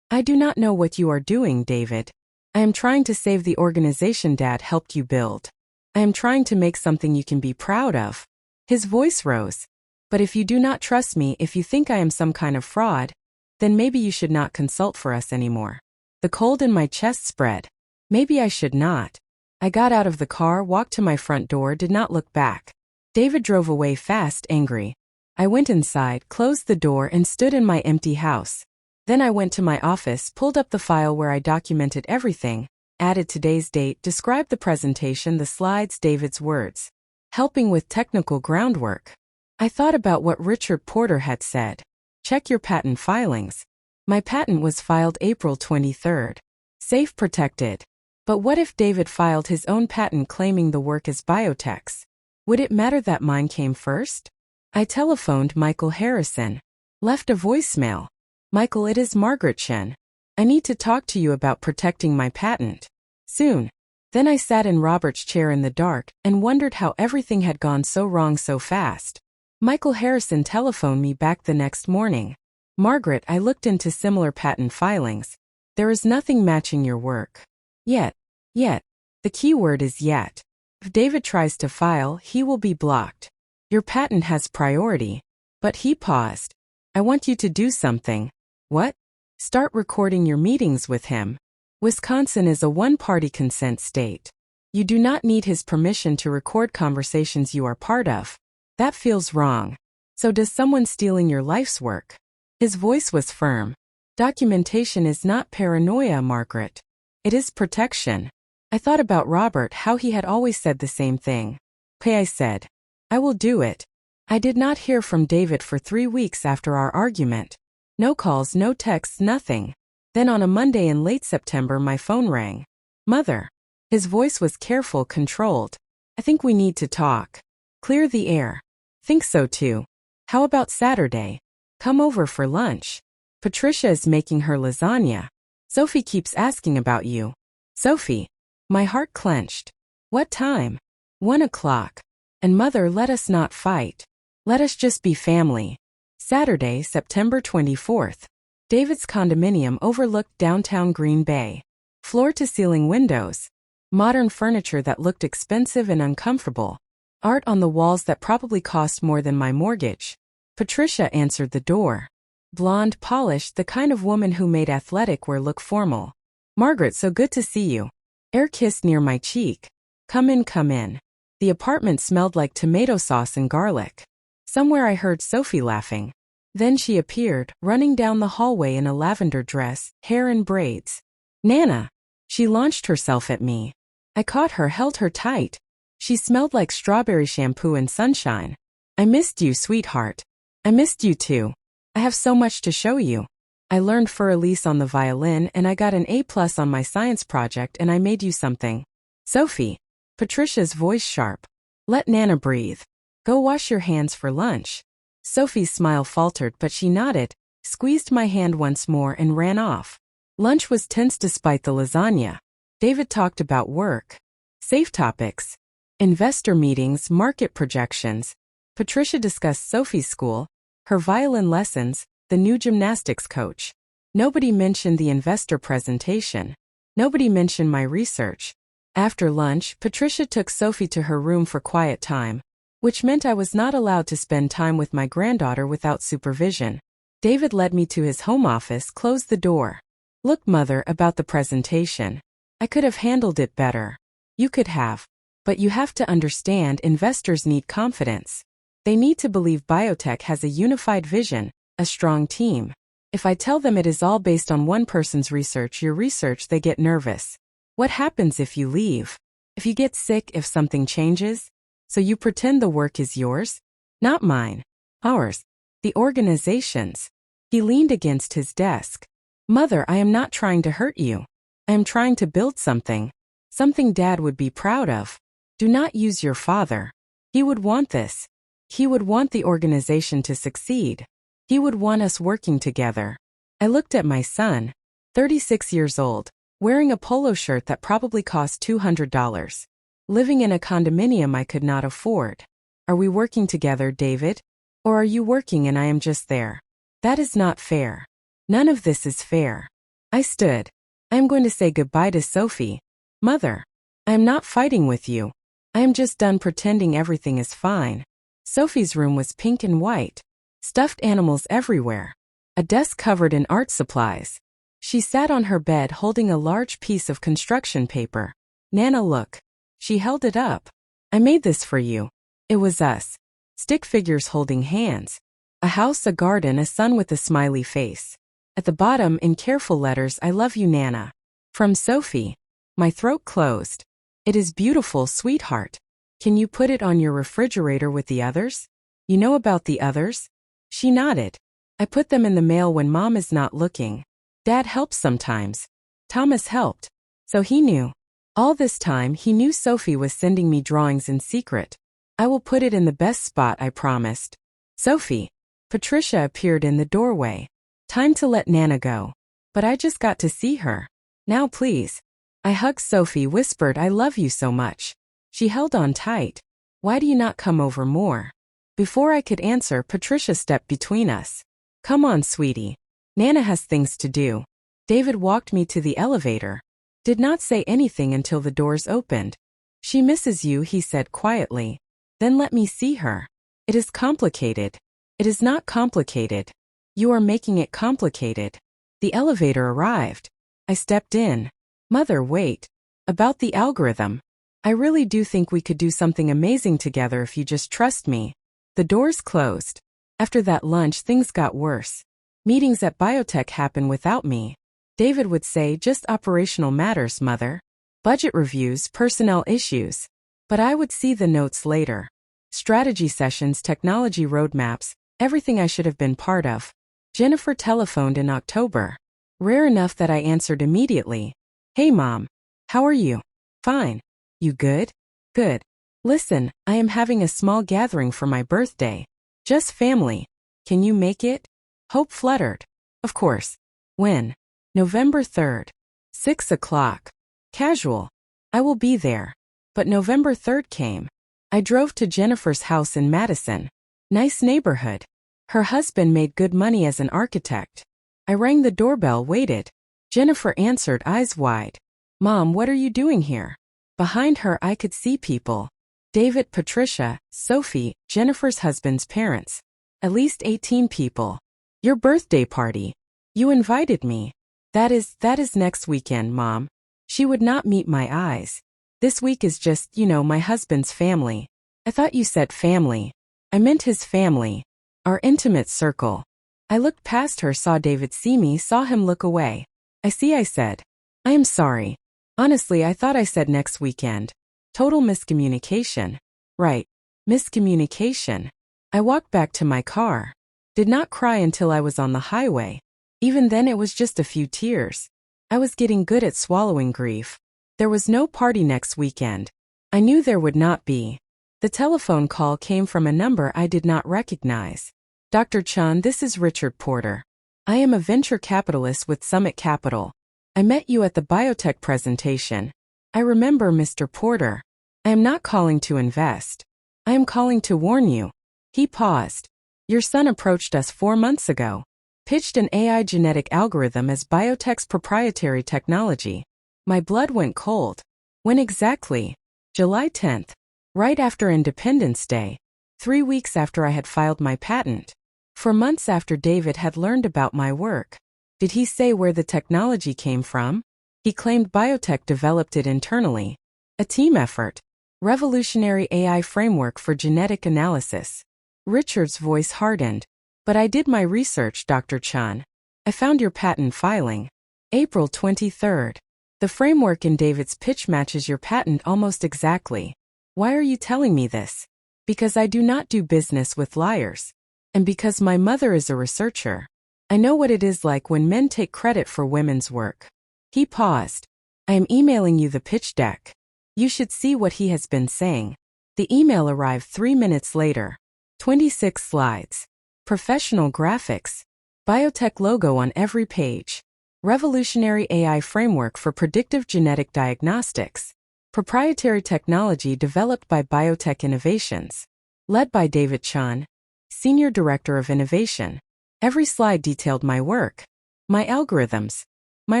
I do not know what you are doing, David. I am trying to save the organization Dad helped you build. I am trying to make something you can be proud of. His voice rose. But if you do not trust me, if you think I am some kind of fraud, then maybe you should not consult for us anymore. The cold in my chest spread. Maybe I should not. I got out of the car, walked to my front door, did not look back. David drove away fast, angry. I went inside, closed the door, and stood in my empty house. Then I went to my office, pulled up the file where I documented everything, added today's date, described the presentation, the slides, David's words. Helping with technical groundwork. I thought about what Richard Porter had said. Check your patent filings. My patent was filed April 23rd. Safe, protected. But what if David filed his own patent claiming the work as biotech's? Would it matter that mine came first? I telephoned Michael Harrison. Left a voicemail. Michael, it is Margaret Chen. I need to talk to you about protecting my patent. Soon. Then I sat in Robert's chair in the dark and wondered how everything had gone so wrong so fast. Michael Harrison telephoned me back the next morning. Margaret, I looked into similar patent filings. There is nothing matching your work. Yet. The key word is yet. If David tries to file, he will be blocked. Your patent has priority. But he paused. I want you to do something. What? Start recording your meetings with him. Wisconsin is a one-party consent state. You do not need his permission to record conversations you are part of. That feels wrong. So does someone stealing your life's work? His voice was firm. Documentation is not paranoia, Margaret. It is protection. I thought about Robert, how he had always said the same thing. Okay, I said. I will do it. I did not hear from David for 3 weeks after our argument. No calls, no texts, nothing. Then on a Monday in late September my phone rang. Mother. His voice was careful, controlled. I think we need to talk. Clear the air. Think so too. How about Saturday? Come over for lunch. Patricia is making her lasagna. Sophie keeps asking about you. Sophie. My heart clenched. What time? 1 o'clock. And Mother, let us not fight. Let us just be family. Saturday, September 24th. David's condominium overlooked downtown Green Bay. Floor-to-ceiling windows. Modern furniture that looked expensive and uncomfortable. Art on the walls that probably cost more than my mortgage. Patricia answered the door. Blonde, polished, the kind of woman who made athletic wear look formal. Margaret, so good to see you. Air kissed near my cheek. Come in, come in. The apartment smelled like tomato sauce and garlic. Somewhere I heard Sophie laughing. Then she appeared, running down the hallway in a lavender dress, hair in braids. Nana! She launched herself at me. I caught her, held her tight. She smelled like strawberry shampoo and sunshine. I missed you, sweetheart. I missed you too. I have so much to show you. I learned Für Elise on the violin and I got an A+ on my science project and I made you something. Sophie. Patricia's voice sharp. Let Nana breathe. Go wash your hands for lunch. Sophie's smile faltered but she nodded, squeezed my hand once more and ran off. Lunch was tense despite the lasagna. David talked about work, safe topics, investor meetings, market projections. Patricia discussed Sophie's school, her violin lessons, the new gymnastics coach. Nobody mentioned the investor presentation. Nobody mentioned my research. After lunch, Patricia took Sophie to her room for quiet time, which meant I was not allowed to spend time with my granddaughter without supervision. David led me to his home office, closed the door. Look, Mother, about the presentation. I could have handled it better. You could have. But you have to understand, investors need confidence. They need to believe biotech has a unified vision, a strong team. If I tell them it is all based on one person's research, your research, they get nervous. What happens if you leave? If you get sick, if something changes? So you pretend the work is yours? Not mine. Ours. The organization's. He leaned against his desk. Mother, I am not trying to hurt you. I am trying to build something. Something Dad would be proud of. Do not use your father. He would want this. He would want the organization to succeed. He would want us working together. I looked at my son, 36 years old, wearing a polo shirt that probably cost $200. Living in a condominium I could not afford. Are we working together, David? Or are you working and I am just there? That is not fair. None of this is fair. I stood. I am going to say goodbye to Sophie. Mother, I am not fighting with you. I am just done pretending everything is fine. Sophie's room was pink and white. Stuffed animals everywhere. A desk covered in art supplies. She sat on her bed holding a large piece of construction paper. Nana, look. She held it up. I made this for you. It was us. Stick figures holding hands. A house, a garden, a sun with a smiley face. At the bottom, in careful letters, I love you, Nana. From Sophie. My throat closed. It is beautiful, sweetheart. Can you put it on your refrigerator with the others? You know about the others? She nodded. I put them in the mail when Mom is not looking. Dad helps sometimes. Thomas helped. So he knew. All this time he knew Sophie was sending me drawings in secret. I will put it in the best spot, I promised. Sophie. Patricia appeared in the doorway. Time to let Nana go. But I just got to see her. Now please. I hugged Sophie, whispered, I love you so much. She held on tight. Why do you not come over more? Before I could answer, Patricia stepped between us. Come on, sweetie. Nana has things to do. David walked me to the elevator. Did not say anything until the doors opened. She misses you, he said quietly. Then let me see her. It is complicated. It is not complicated. You are making it complicated. The elevator arrived. I stepped in. Mother, wait. About the algorithm. I really do think we could do something amazing together if you just trust me. The doors closed. After that lunch, things got worse. Meetings at biotech happen without me. David would say, just operational matters, Mother. Budget reviews, personnel issues. But I would see the notes later. Strategy sessions, technology roadmaps, everything I should have been part of. Jennifer telephoned in October. Rare enough that I answered immediately. Hey, Mom. How are you? Fine. You good? Good. Listen, I am having a small gathering for my birthday. Just family. Can you make it? Hope fluttered. Of course. When? November 3rd. 6 o'clock. Casual. I will be there. But November 3rd came. I drove to Jennifer's house in Madison. Nice neighborhood. Her husband made good money as an architect. I rang the doorbell, waited. Jennifer answered, eyes wide. Mom, what are you doing here? Behind her I could see people. David, Patricia, Sophie, Jennifer's husband's parents. At least 18 people. Your birthday party. You invited me. That is next weekend, Mom. She would not meet my eyes. This week is just, my husband's family. I thought you said family. I meant his family. Our intimate circle. I looked past her, saw David see me, saw him look away. I see, I said. I am sorry. Honestly, I thought I said next weekend. Total miscommunication. Right. Miscommunication. I walked back to my car. Did not cry until I was on the highway. Even then it was just a few tears. I was getting good at swallowing grief. There was no party next weekend. I knew there would not be. The telephone call came from a number I did not recognize. Dr. Chun, this is Richard Porter. I am a venture capitalist with Summit Capital. I met you at the biotech presentation. I remember, Mr. Porter. I am not calling to invest. I am calling to warn you. He paused. Your son approached us 4 months ago. Pitched an AI genetic algorithm as biotech's proprietary technology. My blood went cold. When exactly? July 10th. Right after Independence Day. 3 weeks after I had filed my patent. For months after David had learned about my work. Did he say where the technology came from? He claimed biotech developed it internally. A team effort. Revolutionary AI framework for genetic analysis. Richard's voice hardened. But I did my research, Dr. Chan. I found your patent filing. April 23rd. The framework in David's pitch matches your patent almost exactly. Why are you telling me this? Because I do not do business with liars. And because my mother is a researcher. I know what it is like when men take credit for women's work. He paused. I am emailing you the pitch deck. You should see what he has been saying. The email arrived 3 minutes later. 26 slides. Professional graphics. Biotech logo on every page. Revolutionary AI framework for predictive genetic diagnostics. Proprietary technology developed by Biotech Innovations. Led by David Chan, Senior Director of Innovation. Every slide detailed my work, my algorithms, my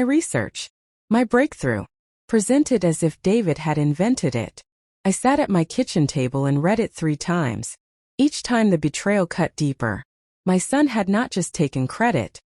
research, my breakthrough. Presented as if David had invented it. I sat at my kitchen table and read it 3 times. Each time the betrayal cut deeper. My son had not just taken credit.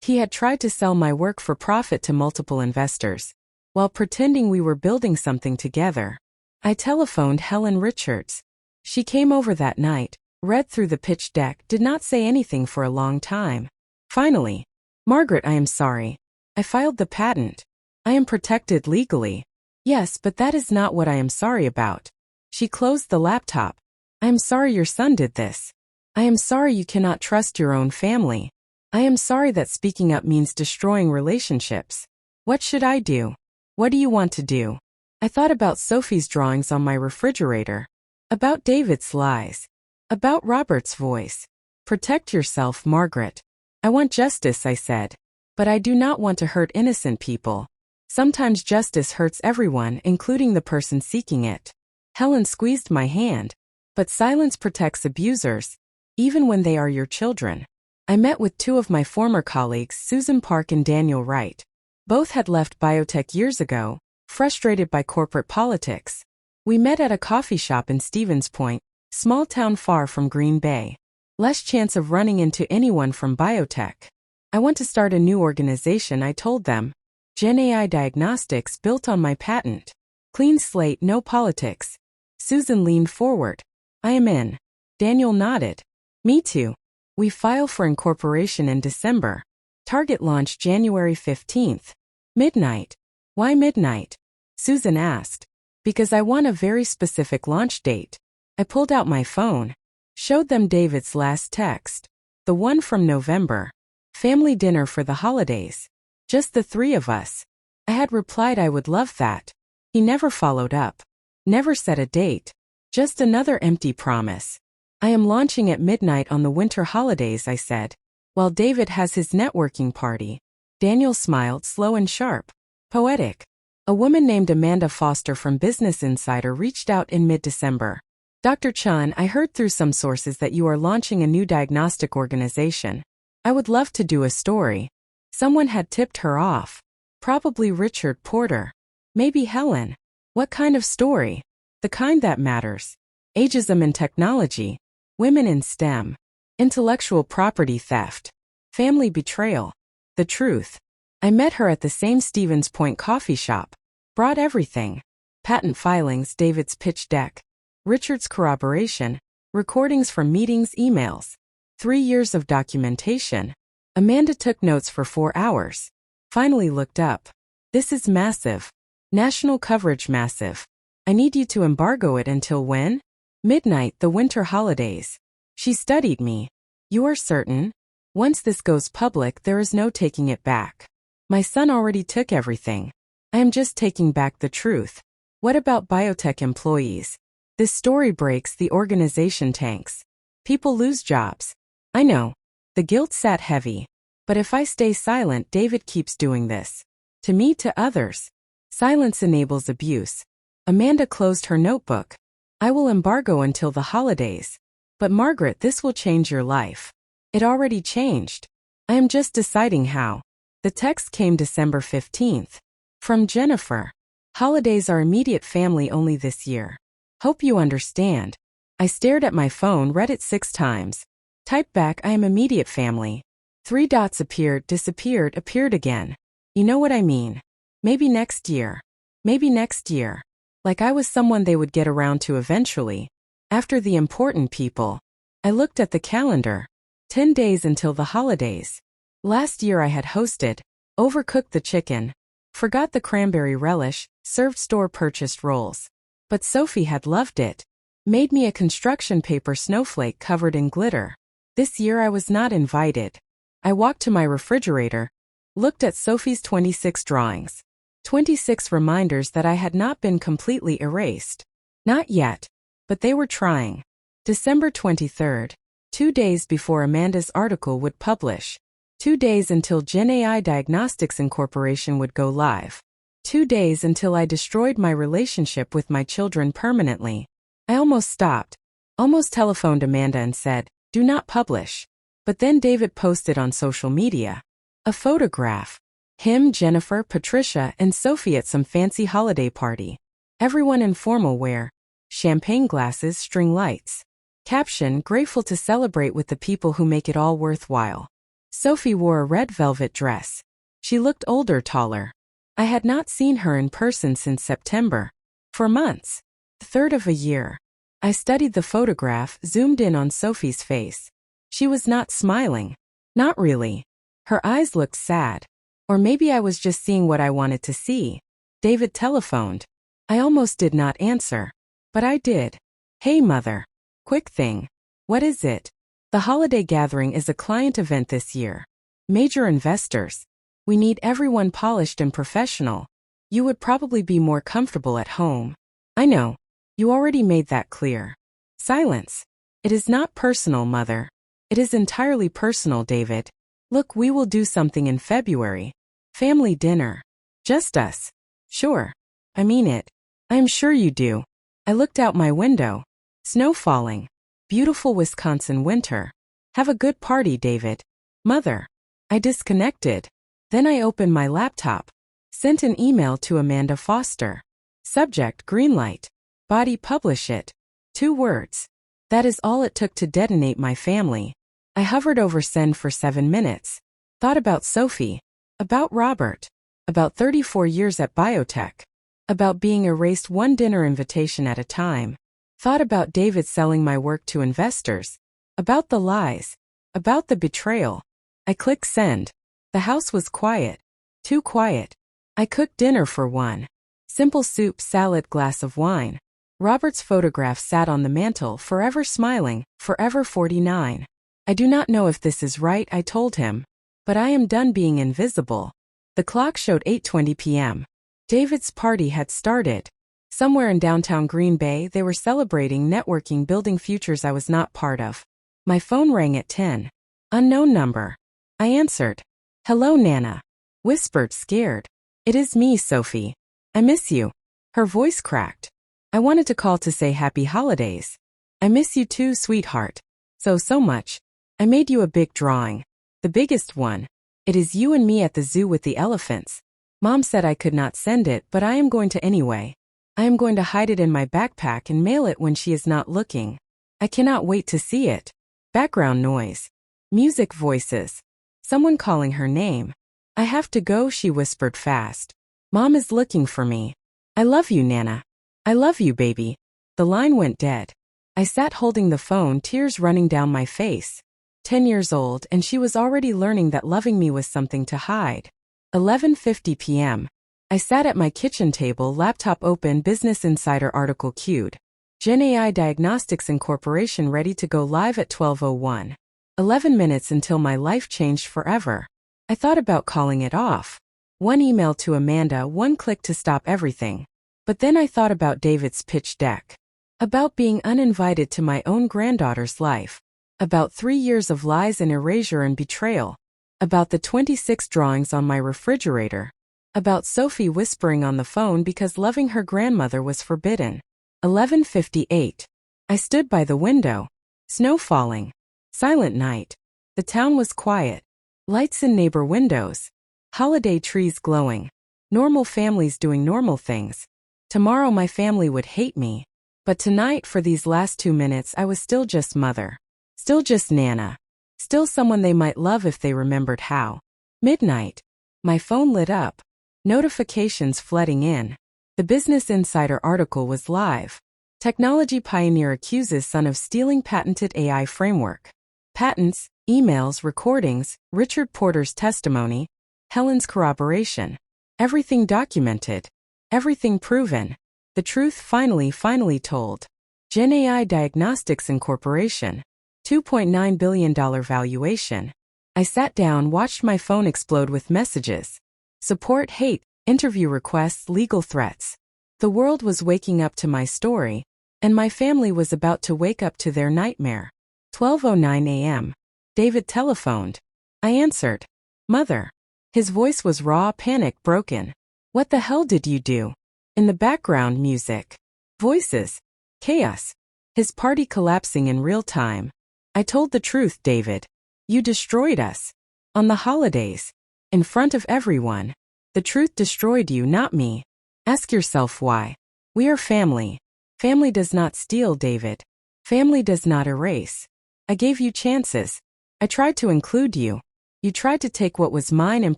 He had tried to sell my work for profit to multiple investors, while pretending we were building something together. I telephoned Helen Richards. She came over that night, read through the pitch deck, did not say anything for a long time. Finally, Margaret, I am sorry. I filed the patent. I am protected legally. Yes, but that is not what I am sorry about. She closed the laptop. I am sorry your son did this. I am sorry you cannot trust your own family. I am sorry that speaking up means destroying relationships. What should I do? What do you want to do? I thought about Sophie's drawings on my refrigerator. About David's lies. About Robert's voice. Protect yourself, Margaret. I want justice, I said. But I do not want to hurt innocent people. Sometimes justice hurts everyone, including the person seeking it. Helen squeezed my hand. But silence protects abusers, even when they are your children. I met with 2 of my former colleagues, Susan Park and Daniel Wright. Both had left biotech years ago, frustrated by corporate politics. We met at a coffee shop in Stevens Point, small town far from Green Bay. Less chance of running into anyone from biotech. I want to start a new organization, I told them. Gen AI Diagnostics built on my patent. Clean slate, no politics. Susan leaned forward. I am in. Daniel nodded. Me too. We file for incorporation in December. Target launch January 15th. Midnight. Why midnight? Susan asked. Because I want a very specific launch date. I pulled out my phone. Showed them David's last text. The one from November. Family dinner for the holidays. Just the 3 of us. I had replied I would love that. He never followed up. Never set a date. Just another empty promise. I am launching at midnight on the winter holidays, I said. While David has his networking party. Daniel smiled, slow and sharp. Poetic. A woman named Amanda Foster from Business Insider reached out in mid-December. Dr. Chan, I heard through some sources that you are launching a new diagnostic organization. I would love to do a story. Someone had tipped her off. Probably Richard Porter. Maybe Helen. What kind of story? The kind that matters. Ageism in technology. Women in STEM. Intellectual property theft. Family betrayal. The truth. I met her at the same Stevens Point coffee shop. Brought everything. Patent filings, David's pitch deck. Richard's corroboration. Recordings from meetings, emails. 3 years of documentation. Amanda took notes for 4 hours. Finally looked up. This is massive. National coverage massive. I need you to embargo it until when? Midnight, the winter holidays. She studied me. You are certain? Once this goes public, there is no taking it back. My son already took everything. I am just taking back the truth. What about biotech employees? This story breaks, the organization tanks. People lose jobs. I know. The guilt sat heavy. But if I stay silent, David keeps doing this. To me, to others. Silence enables abuse. Amanda closed her notebook. I will embargo until the holidays. But Margaret, this will change your life. It already changed. I am just deciding how. The text came December 15th. From Jennifer. Holidays are immediate family only this year. Hope you understand. I stared at my phone, read it 6 times. Typed back, I am immediate family. 3 dots appeared, disappeared, appeared again. You know what I mean. Maybe next year. Maybe next year. Like I was someone they would get around to eventually. After the important people. I looked at the calendar. 10 days until the holidays. Last year I had hosted. Overcooked the chicken. Forgot the cranberry relish, served store-purchased rolls. But Sophie had loved it. Made me a construction paper snowflake covered in glitter. This year I was not invited. I walked to my refrigerator. Looked at Sophie's 26 drawings. 26 reminders that I had not been completely erased. Not yet. But they were trying. December 23rd. 2 days before Amanda's article would publish. 2 days until Gen AI Diagnostics Incorporation would go live. 2 days until I destroyed my relationship with my children permanently. I almost stopped. Almost telephoned Amanda and said, "Do not publish." But then David posted on social media. A photograph. Him, Jennifer, Patricia, and Sophie at some fancy holiday party. Everyone in formal wear. Champagne glasses, string lights. Caption, grateful to celebrate with the people who make it all worthwhile. Sophie wore a red velvet dress. She looked older, taller. I had not seen her in person since September. For months. A third of a year. I studied the photograph, zoomed in on Sophie's face. She was not smiling. Not really. Her eyes looked sad. Or maybe I was just seeing what I wanted to see. David telephoned. I almost did not answer. But I did. Hey mother. Quick thing. What is it? The holiday gathering is a client event this year. Major investors. We need everyone polished and professional. You would probably be more comfortable at home. I know. You already made that clear. Silence. It is not personal, mother. It is entirely personal, David. Look, we will do something in February. Family dinner. Just us. Sure. I mean it. I am sure you do. I looked out my window. Snow falling. Beautiful Wisconsin winter. Have a good party, David. Mother. I disconnected. Then I opened my laptop. Sent an email to Amanda Foster. Subject, green light. Body, publish it. 2 words. That is all it took to detonate my family. I hovered over send for 7 minutes. Thought about Sophie. About Robert. About 34 years at biotech. About being erased 1 dinner invitation at a time. Thought about David selling my work to investors. About the lies. About the betrayal. I clicked send. The house was quiet. Too quiet. I cooked dinner for 1. Simple soup, salad, glass of wine. Robert's photograph sat on the mantel, forever smiling, forever 49. I do not know if this is right, I told him. But I am done being invisible. The clock showed 8:20 p.m. David's party had started. Somewhere in downtown Green Bay, they were celebrating, networking, building futures I was not part of. My phone rang at 10. Unknown number. I answered. Hello, Nana. Whispered, scared. It is me, Sophie. I miss you. Her voice cracked. I wanted to call to say happy holidays. I miss you too, sweetheart. So much. I made you a big drawing. The biggest one. It is you and me at the zoo with the elephants. Mom said I could not send it, but I am going to anyway. I am going to hide it in my backpack and mail it when she is not looking. I cannot wait to see it. Background noise. Music, voices. Someone calling her name. I have to go, she whispered fast. Mom is looking for me. I love you, Nana. I love you, baby. The line went dead. I sat holding the phone, tears running down my face. 10 years old, and she was already learning that loving me was something to hide. 11:50 p.m. I sat at my kitchen table, laptop open, Business Insider article queued. Gen AI Diagnostics Incorporation ready to go live at 12:01. 11 minutes until my life changed forever. I thought about calling it off. 1 email to Amanda, 1 click to stop everything. But then I thought about David's pitch deck. About being uninvited to my own granddaughter's life. About 3 years of lies and erasure and betrayal. About the 26 drawings on my refrigerator. About Sophie whispering on the phone because loving her grandmother was forbidden. 11:58. I stood by the window. Snow falling. Silent night. The town was quiet. Lights in neighbor windows. Holiday trees glowing. Normal families doing normal things. Tomorrow my family would hate me. But tonight, for these last 2 minutes, I was still just mother. Still just Nana. Still someone they might love if they remembered how. Midnight. My phone lit up. Notifications flooding in. The Business Insider article was live. Technology pioneer accuses son of stealing patented AI framework. Patents, emails, recordings, Richard Porter's testimony, Helen's corroboration. Everything documented. Everything proven. The truth finally told. Gen AI Diagnostics Incorporation. $2.9 billion valuation. I sat down, watched my phone explode with messages. Support, hate, interview requests, legal threats. The world was waking up to my story, and my family was about to wake up to their nightmare. 12:09 a.m. David telephoned. I answered. Mother. His voice was raw, panic, broken. What the hell did you do? In the background, music. Voices. Chaos. His party collapsing in real time. I told the truth, David. You destroyed us. On the holidays. In front of everyone. The truth destroyed you, not me. Ask yourself why. We are family. Family does not steal, David. Family does not erase. I gave you chances. I tried to include you. You tried to take what was mine and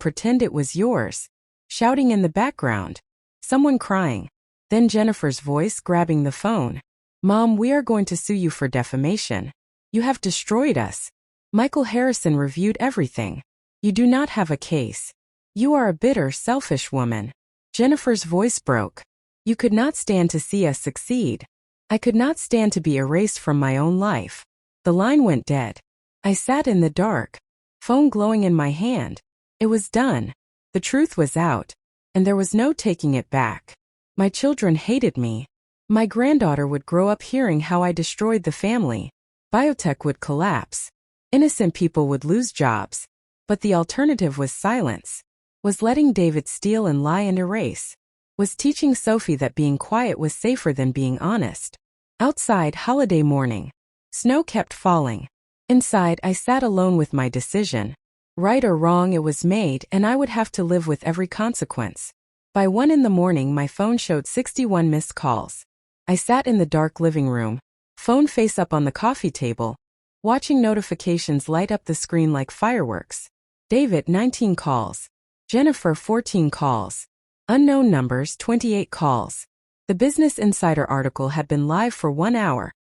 pretend it was yours. Shouting in the background. Someone crying. Then Jennifer's voice grabbing the phone. Mom, we are going to sue you for defamation. You have destroyed us. Michael Harrison reviewed everything. You do not have a case. You are a bitter, selfish woman. Jennifer's voice broke. You could not stand to see us succeed. I could not stand to be erased from my own life. The line went dead. I sat in the dark. Phone glowing in my hand. It was done. The truth was out. And there was no taking it back. My children hated me. My granddaughter would grow up hearing how I destroyed the family. Biotech would collapse. Innocent people would lose jobs. But the alternative was silence. Was letting David steal and lie and erase. Was teaching Sophie that being quiet was safer than being honest. Outside, holiday morning. Snow kept falling. Inside, I sat alone with my decision. Right or wrong, it was made, and I would have to live with every consequence. By 1 in the morning, my phone showed 61 missed calls. I sat in the dark living room, phone face up on the coffee table, watching notifications light up the screen like fireworks. David, 19 calls. Jennifer, 14 calls. Unknown numbers, 28 calls. The Business Insider article had been live for 1 hour.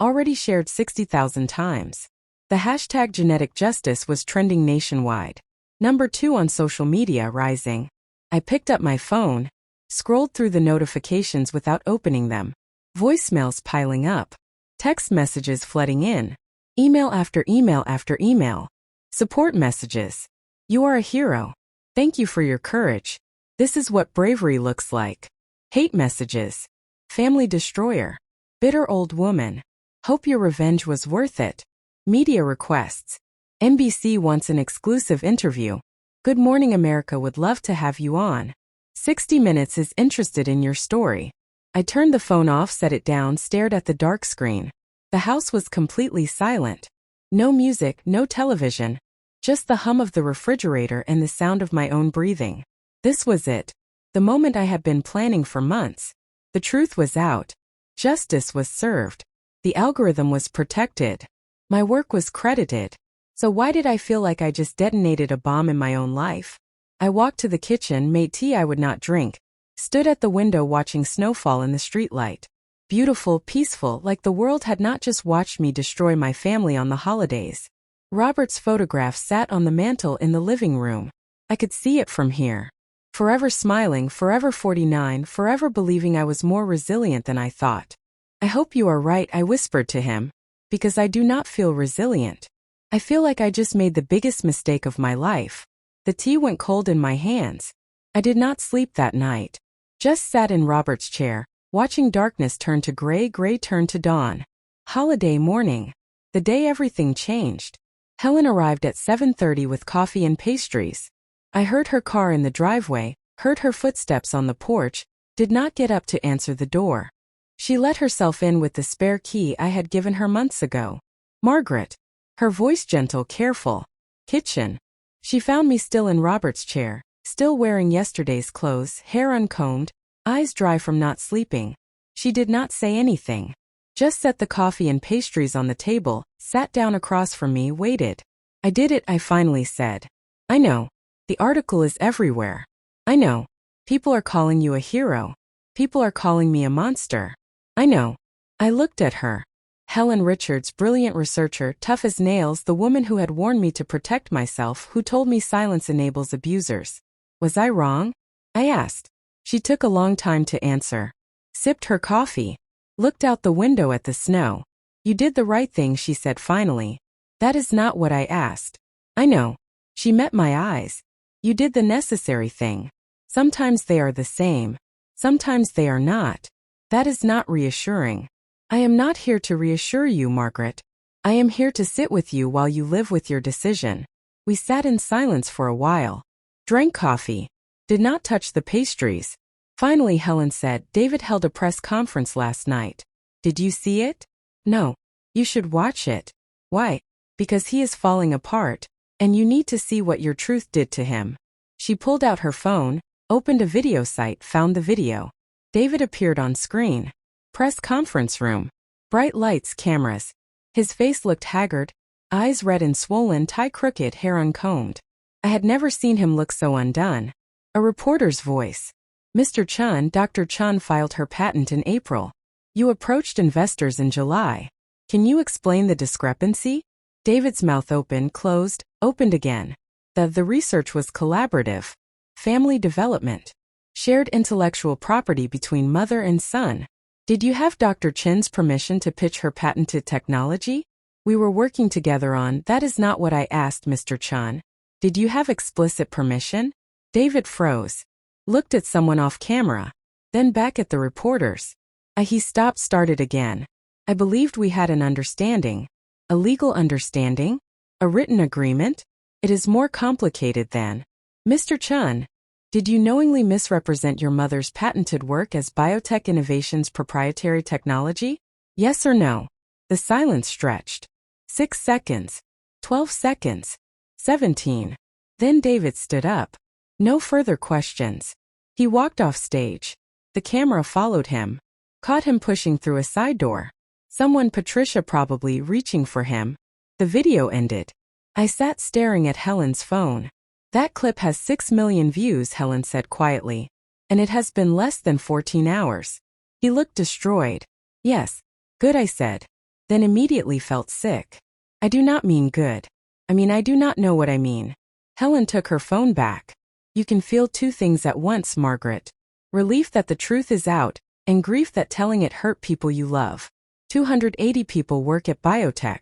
Already shared 60,000 times. The hashtag genetic justice was trending nationwide. Number 2 on social media, rising. I picked up my phone, scrolled through the notifications without opening them. Voicemails piling up. Text messages flooding in. Email after email after email. Support messages. You are a hero. Thank you for your courage. This is what bravery looks like. Hate messages. Family destroyer. Bitter old woman. Hope your revenge was worth it. Media requests. NBC wants an exclusive interview. Good Morning America would love to have you on. 60 Minutes is interested in your story. I turned the phone off, set it down, stared at the dark screen. The house was completely silent. No music, no television. Just the hum of the refrigerator and the sound of my own breathing. This was it. The moment I had been planning for months. The truth was out. Justice was served. The algorithm was protected. My work was credited. So why did I feel like I just detonated a bomb in my own life? I walked to the kitchen, made tea I would not drink, stood at the window watching snowfall in the streetlight. Beautiful, peaceful, like the world had not just watched me destroy my family on the holidays. Robert's photograph sat on the mantel in the living room. I could see it from here. Forever smiling, forever 49, forever believing I was more resilient than I thought. I hope you are right, I whispered to him. Because I do not feel resilient. I feel like I just made the biggest mistake of my life. The tea went cold in my hands. I did not sleep that night. Just sat in Robert's chair, watching darkness turn to gray, gray turn to dawn. Holiday morning. The day everything changed. Helen arrived at 7:30 with coffee and pastries. I heard her car in the driveway, heard her footsteps on the porch, did not get up to answer the door. She let herself in with the spare key I had given her months ago. Margaret. Her voice gentle, careful. Kitchen. She found me still in Robert's chair, still wearing yesterday's clothes, hair uncombed, eyes dry from not sleeping. She did not say anything. Just set the coffee and pastries on the table, sat down across from me, waited. I did it, I finally said. I know. The article is everywhere. I know. People are calling you a hero. People are calling me a monster. I know. I looked at her. Helen Richards, brilliant researcher, tough as nails, the woman who had warned me to protect myself, who told me silence enables abusers. Was I wrong? I asked. She took a long time to answer. Sipped her coffee. Looked out the window at the snow. You did the right thing, she said finally. That is not what I asked. I know. She met my eyes. You did the necessary thing. Sometimes they are the same. Sometimes they are not. That is not reassuring. I am not here to reassure you, Margaret. I am here to sit with you while you live with your decision. We sat in silence for a while. Drank coffee. Did not touch the pastries. Finally, Helen said, David held a press conference last night. Did you see it? No. You should watch it. Why? Because he is falling apart, and you need to see what your truth did to him. She pulled out her phone, opened a video site, found the video. David appeared on screen. Press conference room. Bright lights, cameras. His face looked haggard, eyes red and swollen, tie crooked, hair uncombed. I had never seen him look so undone. A reporter's voice. Mr. Chun, Dr. Chun filed her patent in April. You approached investors in July. Can you explain the discrepancy? David's mouth opened, closed, opened again. The research was collaborative. Family development. Shared intellectual property between mother and son. Did you have Dr. Chin's permission to pitch her patented technology? We were working together on, that is not what I asked, Mr. Chun. Did you have explicit permission? David froze. Looked at someone off camera. Then back at the reporters. He stopped, started again. I believed we had an understanding. A legal understanding? A written agreement? It is more complicated than. Mr. Chun, did you knowingly misrepresent your mother's patented work as Biotech Innovations' proprietary technology? Yes or no? The silence stretched. 6 seconds. 12 seconds. 17. Then David stood up. No further questions. He walked off stage. The camera followed him. Caught him pushing through a side door. Someone, Patricia probably, reaching for him. The video ended. I sat staring at Helen's phone. That clip has 6 million views, Helen said quietly. And it has been less than 14 hours. He looked destroyed. Yes. Good, I said. Then immediately felt sick. I do not mean good. I do not know what I mean. Helen took her phone back. You can feel two things at once, Margaret. Relief that the truth is out, and grief that telling it hurt people you love. 280 people work at biotech.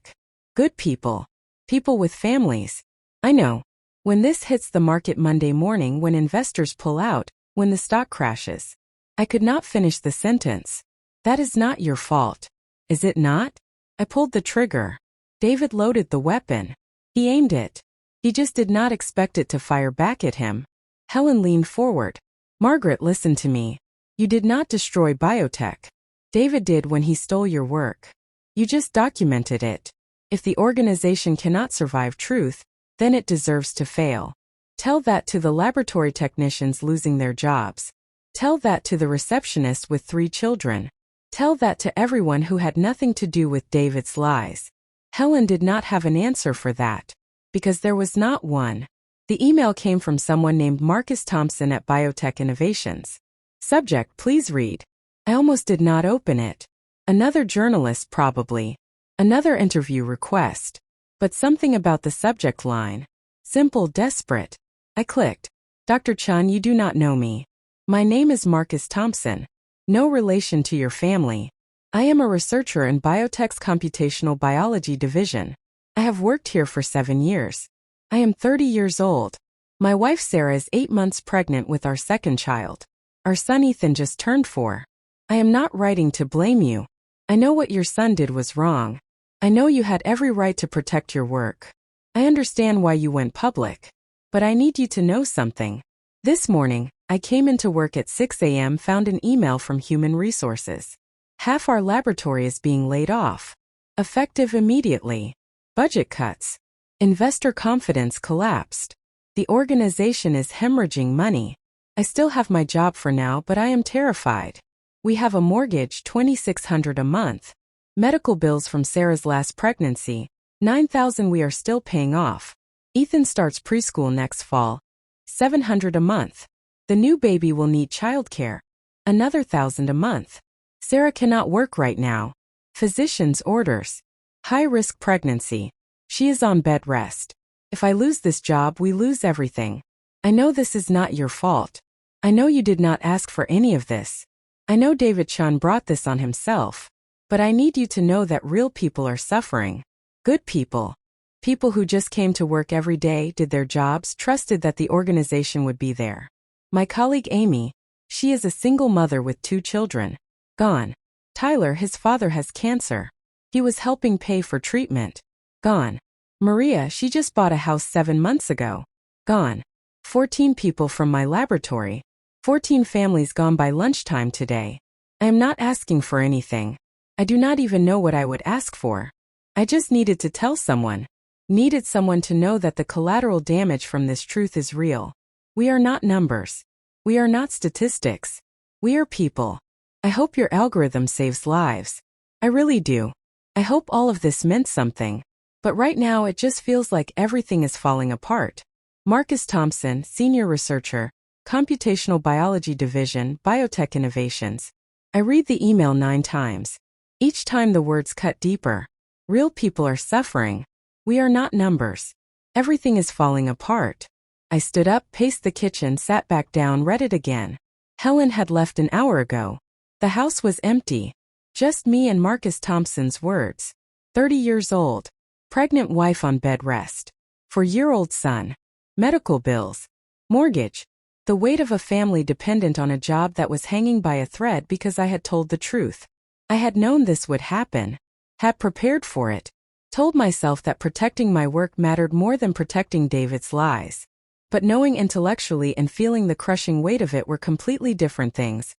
Good people. People with families. I know. When this hits the market Monday morning, when investors pull out, when the stock crashes. I could not finish the sentence. That is not your fault. Is it not? I pulled the trigger. David loaded the weapon. He aimed it. He just did not expect it to fire back at him. Helen leaned forward. Margaret, listen to me. You did not destroy biotech. David did when he stole your work. You just documented it. If the organization cannot survive truth, then it deserves to fail. Tell that to the laboratory technicians losing their jobs. Tell that to the receptionist with 3 children. Tell that to everyone who had nothing to do with David's lies. Helen did not have an answer for that. Because there was not one. The email came from someone named Marcus Thompson at Biotech Innovations. Subject, please read. I almost did not open it. Another journalist, probably. Another interview request. But something about the subject line. Simple, desperate. I clicked. Dr. Chun, you do not know me. My name is Marcus Thompson. No relation to your family. I am a researcher in biotech's computational biology division. I have worked here for 7 years. I am 30 years old. My wife Sarah is 8 months pregnant with our second child. Our son Ethan just turned 4. I am not writing to blame you. I know what your son did was wrong. I know you had every right to protect your work. I understand why you went public. But I need you to know something. This morning, I came into work at 6 a.m. found an email from Human Resources. Half our laboratory is being laid off. Effective immediately. Budget cuts. Investor confidence collapsed. The organization is hemorrhaging money. I still have my job for now, but I am terrified. We have a mortgage, $2,600 a month. Medical bills from Sarah's last pregnancy, $9,000 we are still paying off. Ethan starts preschool next fall, $700 a month. The new baby will need childcare, another $1,000 a month. Sarah cannot work right now. Physician's orders. High-risk pregnancy. She is on bed rest. If I lose this job, we lose everything. I know this is not your fault. I know you did not ask for any of this. I know David Chun brought this on himself. But I need you to know that real people are suffering. Good people. People who just came to work every day, did their jobs, trusted that the organization would be there. My colleague Amy, she is a single mother with 2 children. Gone. Tyler, his father has cancer. He was helping pay for treatment. Gone. Maria, she just bought a house 7 months ago. Gone. 14 people from my laboratory. 14 families gone by lunchtime today. I am not asking for anything. I do not even know what I would ask for. I just needed to tell someone. Needed someone to know that the collateral damage from this truth is real. We are not numbers. We are not statistics. We are people. I hope your algorithm saves lives. I really do. I hope all of this meant something. But right now it just feels like everything is falling apart. Marcus Thompson, Senior Researcher, Computational Biology Division, Biotech Innovations. I read the email 9 times. Each time the words cut deeper. Real people are suffering. We are not numbers. Everything is falling apart. I stood up, paced the kitchen, sat back down, read it again. Helen had left an hour ago. The house was empty. Just me and Marcus Thompson's words. 30 years old. Pregnant wife on bed rest. 4-year-old son. Medical bills. Mortgage. The weight of a family dependent on a job that was hanging by a thread because I had told the truth. I had known this would happen. Had prepared for it. Told myself that protecting my work mattered more than protecting David's lies. But knowing intellectually and feeling the crushing weight of it were completely different things.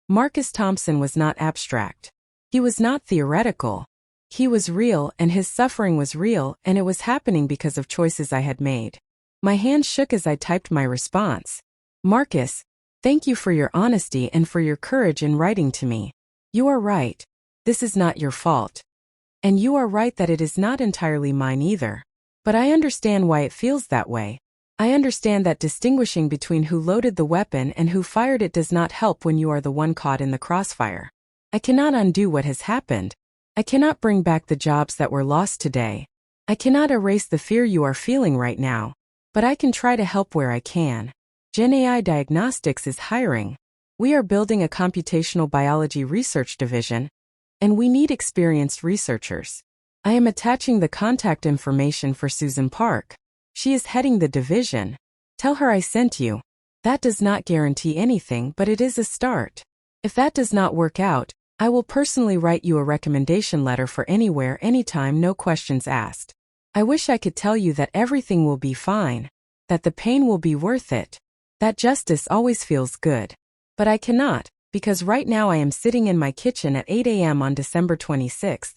Marcus Thompson was not abstract. He was not theoretical. He was real, and his suffering was real, and it was happening because of choices I had made. My hand shook as I typed my response. Marcus, thank you for your honesty and for your courage in writing to me. You are right. This is not your fault. And you are right that it is not entirely mine either. But I understand why it feels that way. I understand that distinguishing between who loaded the weapon and who fired it does not help when you are the one caught in the crossfire. I cannot undo what has happened. I cannot bring back the jobs that were lost today. I cannot erase the fear you are feeling right now. But I can try to help where I can. GenAI Diagnostics is hiring. We are building a computational biology research division, and we need experienced researchers. I am attaching the contact information for Susan Park. She is heading the division. Tell her I sent you. That does not guarantee anything, but it is a start. If that does not work out, I will personally write you a recommendation letter for anywhere, anytime, no questions asked. I wish I could tell you that everything will be fine, that the pain will be worth it, that justice always feels good. But I cannot, because right now I am sitting in my kitchen at 8 a.m. on December 26th,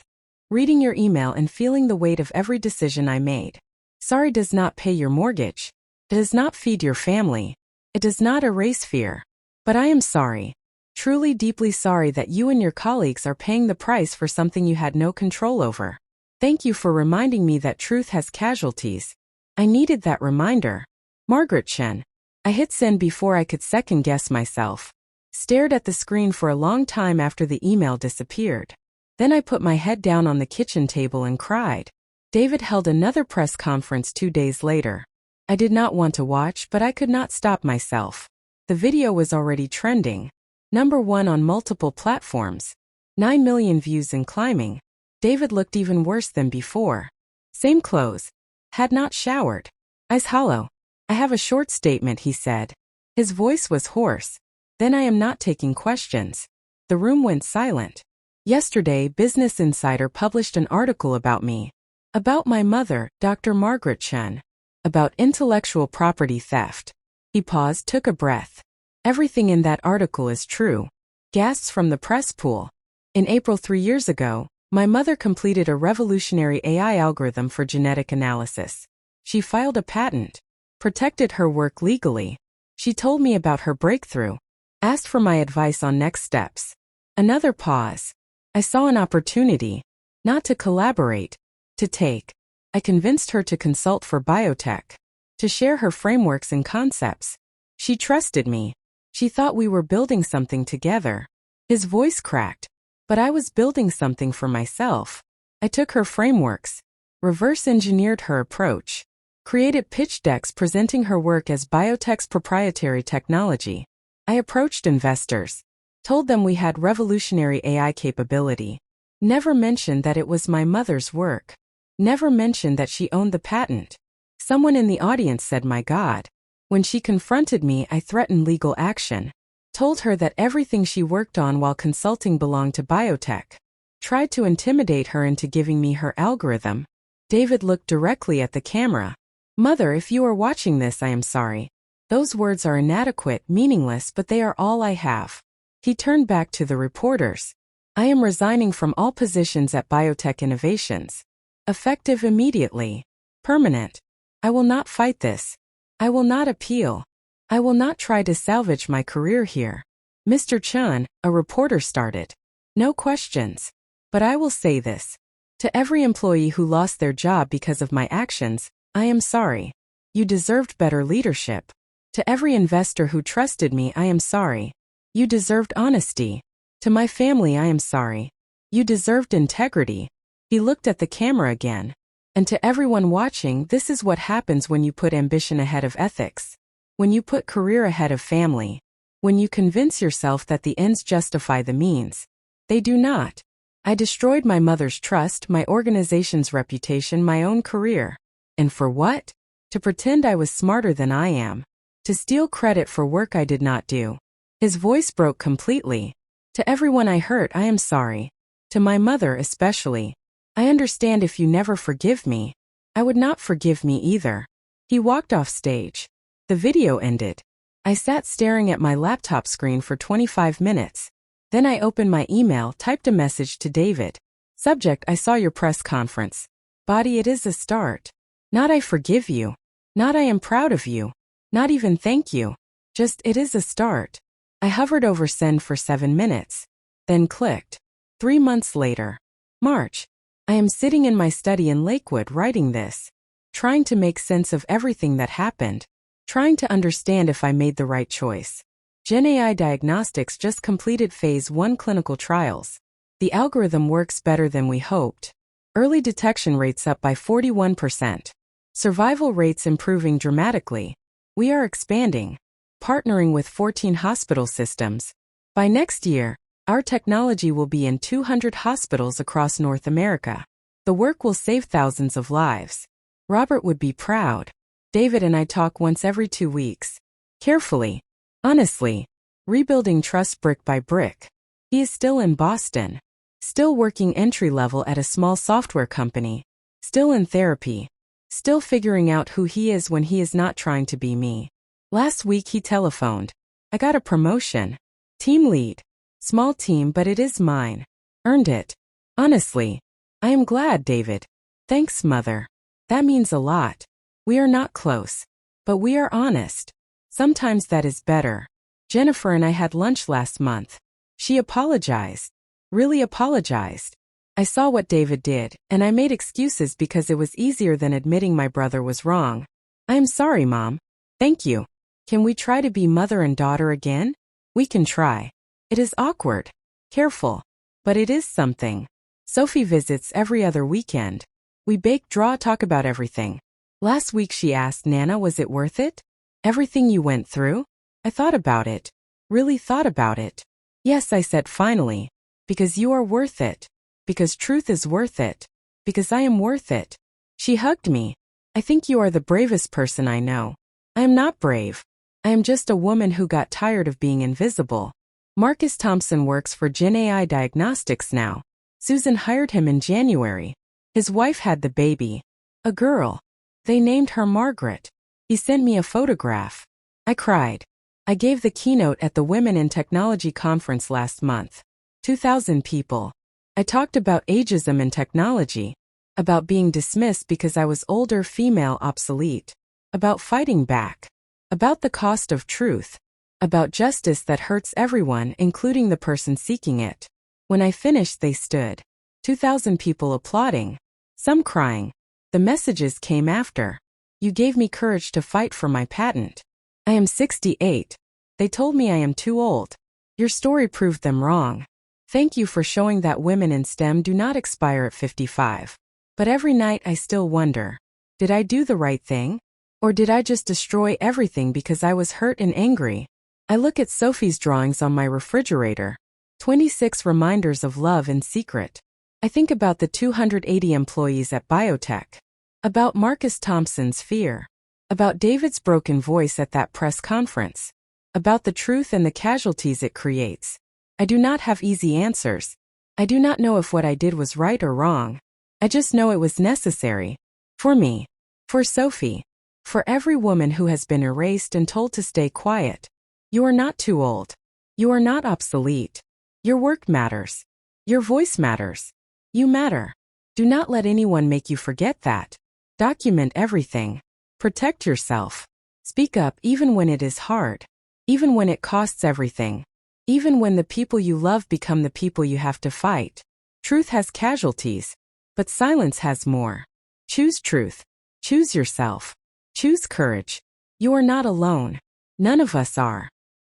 reading your email and feeling the weight of every decision I made. Sorry does not pay your mortgage. It does not feed your family. It does not erase fear. But I am sorry. Truly deeply sorry that you and your colleagues are paying the price for something you had no control over. Thank you for reminding me that truth has casualties. I needed that reminder. Margaret Chen. I hit send before I could second-guess myself. Stared at the screen for a long time after the email disappeared. Then I put my head down on the kitchen table and cried. David held another press conference 2 days later. I did not want to watch, but I could not stop myself. The video was already trending. #1 on multiple platforms. 9 million views and climbing. David looked even worse than before. Same clothes. Had not showered. Eyes hollow. I have a short statement, he said. His voice was hoarse. Then I am not taking questions. The room went silent. Yesterday, Business Insider published an article about me. About my mother, Dr. Margaret Chen. About intellectual property theft. He paused, took a breath. Everything in that article is true. Gasps from the press pool. In April 3 years ago, my mother completed a revolutionary AI algorithm for genetic analysis. She filed a patent, protected her work legally. She told me about her breakthrough, asked for my advice on next steps. Another pause. I saw an opportunity, not to collaborate, to take. I convinced her to consult for biotech, to share her frameworks and concepts. She trusted me. She thought we were building something together. His voice cracked. But I was building something for myself. I took her frameworks, reverse-engineered her approach, created pitch decks presenting her work as biotech's proprietary technology. I approached investors, told them we had revolutionary AI capability. Never mentioned that it was my mother's work. Never mentioned that she owned the patent. Someone in the audience said, "My God." When she confronted me, I threatened legal action. Told her that everything she worked on while consulting belonged to biotech. Tried to intimidate her into giving me her algorithm. David looked directly at the camera. "Mother, if you are watching this, I am sorry. Those words are inadequate, meaningless, but they are all I have." He turned back to the reporters. "I am resigning from all positions at Biotech Innovations. Effective immediately. Permanent. I will not fight this. I will not appeal. I will not try to salvage my career here." "Mr. Chun," a reporter started. "No questions. But I will say this. To every employee who lost their job because of my actions, I am sorry. You deserved better leadership. To every investor who trusted me, I am sorry. You deserved honesty. To my family, I am sorry. You deserved integrity." He looked at the camera again. "And to everyone watching, this is what happens when you put ambition ahead of ethics. When you put career ahead of family. When you convince yourself that the ends justify the means. They do not. I destroyed my mother's trust, my organization's reputation, my own career. And for what? To pretend I was smarter than I am. To steal credit for work I did not do." His voice broke completely. "To everyone I hurt, I am sorry. To my mother especially. I understand if you never forgive me. I would not forgive me either." He walked off stage. The video ended. I sat staring at my laptop screen for 25 minutes. Then I opened my email, typed a message to David. Subject: I saw your press conference. Body: it is a start. Not I forgive you. Not I am proud of you. Not even thank you. Just it is a start. I hovered over send for 7 minutes. Then clicked. 3 months later. March. I am sitting in my study in Lakewood writing this. Trying to make sense of everything that happened. Trying to understand if I made the right choice. Gen AI Diagnostics just completed Phase 1 clinical trials. The algorithm works better than we hoped. Early detection rates up by 41%. Survival rates improving dramatically. We are expanding. Partnering with 14 hospital systems. By next year, our technology will be in 200 hospitals across North America. The work will save thousands of lives. Robert would be proud. David and I talk once every 2 weeks. Carefully. Honestly. Rebuilding trust brick by brick. He is still in Boston. Still working entry level at a small software company. Still in therapy. Still figuring out who he is when he is not trying to be me. Last week he telephoned. I got a promotion. Team lead. Small team, but it is mine. Earned it. Honestly. I am glad, David. Thanks, Mother. That means a lot. We are not close. But we are honest. Sometimes that is better. Jennifer and I had lunch last month. She apologized. Really apologized. I saw what David did, and I made excuses because it was easier than admitting my brother was wrong. I am sorry, Mom. Thank you. Can we try to be mother and daughter again? We can try. It is awkward. Careful. But it is something. Sophie visits every other weekend. We bake, draw, talk about everything. Last week she asked, Nana, was it worth it? Everything you went through? I thought about it. Really thought about it. Yes, I said finally. Because you are worth it. Because truth is worth it. Because I am worth it. She hugged me. I think you are the bravest person I know. I am not brave. I am just a woman who got tired of being invisible. Marcus Thompson works for Gen AI Diagnostics now. Susan hired him in January. His wife had the baby. A girl. They named her Margaret. He sent me a photograph. I cried. I gave the keynote at the Women in Technology conference last month. 2,000 people. I talked about ageism in technology, about being dismissed because I was older, female, obsolete, about fighting back, about the cost of truth, about justice that hurts everyone, including the person seeking it. When I finished, they stood. 2,000 people applauding, some crying. The messages came after. You gave me courage to fight for my patent. I am 68. They told me I am too old. Your story proved them wrong. Thank you for showing that women in STEM do not expire at 55. But every night I still wonder, did I do the right thing? Or did I just destroy everything because I was hurt and angry? I look at Sophie's drawings on my refrigerator. 26 reminders of love in secret. I think about the 280 employees at biotech. About Marcus Thompson's fear. About David's broken voice at that press conference. About the truth and the casualties it creates. I do not have easy answers. I do not know if what I did was right or wrong. I just know it was necessary. For me. For Sophie. For every woman who has been erased and told to stay quiet. You are not too old. You are not obsolete. Your work matters. Your voice matters. You matter. Do not let anyone make you forget that. Document everything. Protect yourself. Speak up even when it is hard. Even when it costs everything. Even when the people you love become the people you have to fight. Truth has casualties, but silence has more. Choose truth. Choose yourself. Choose courage. You are not alone. None of us are.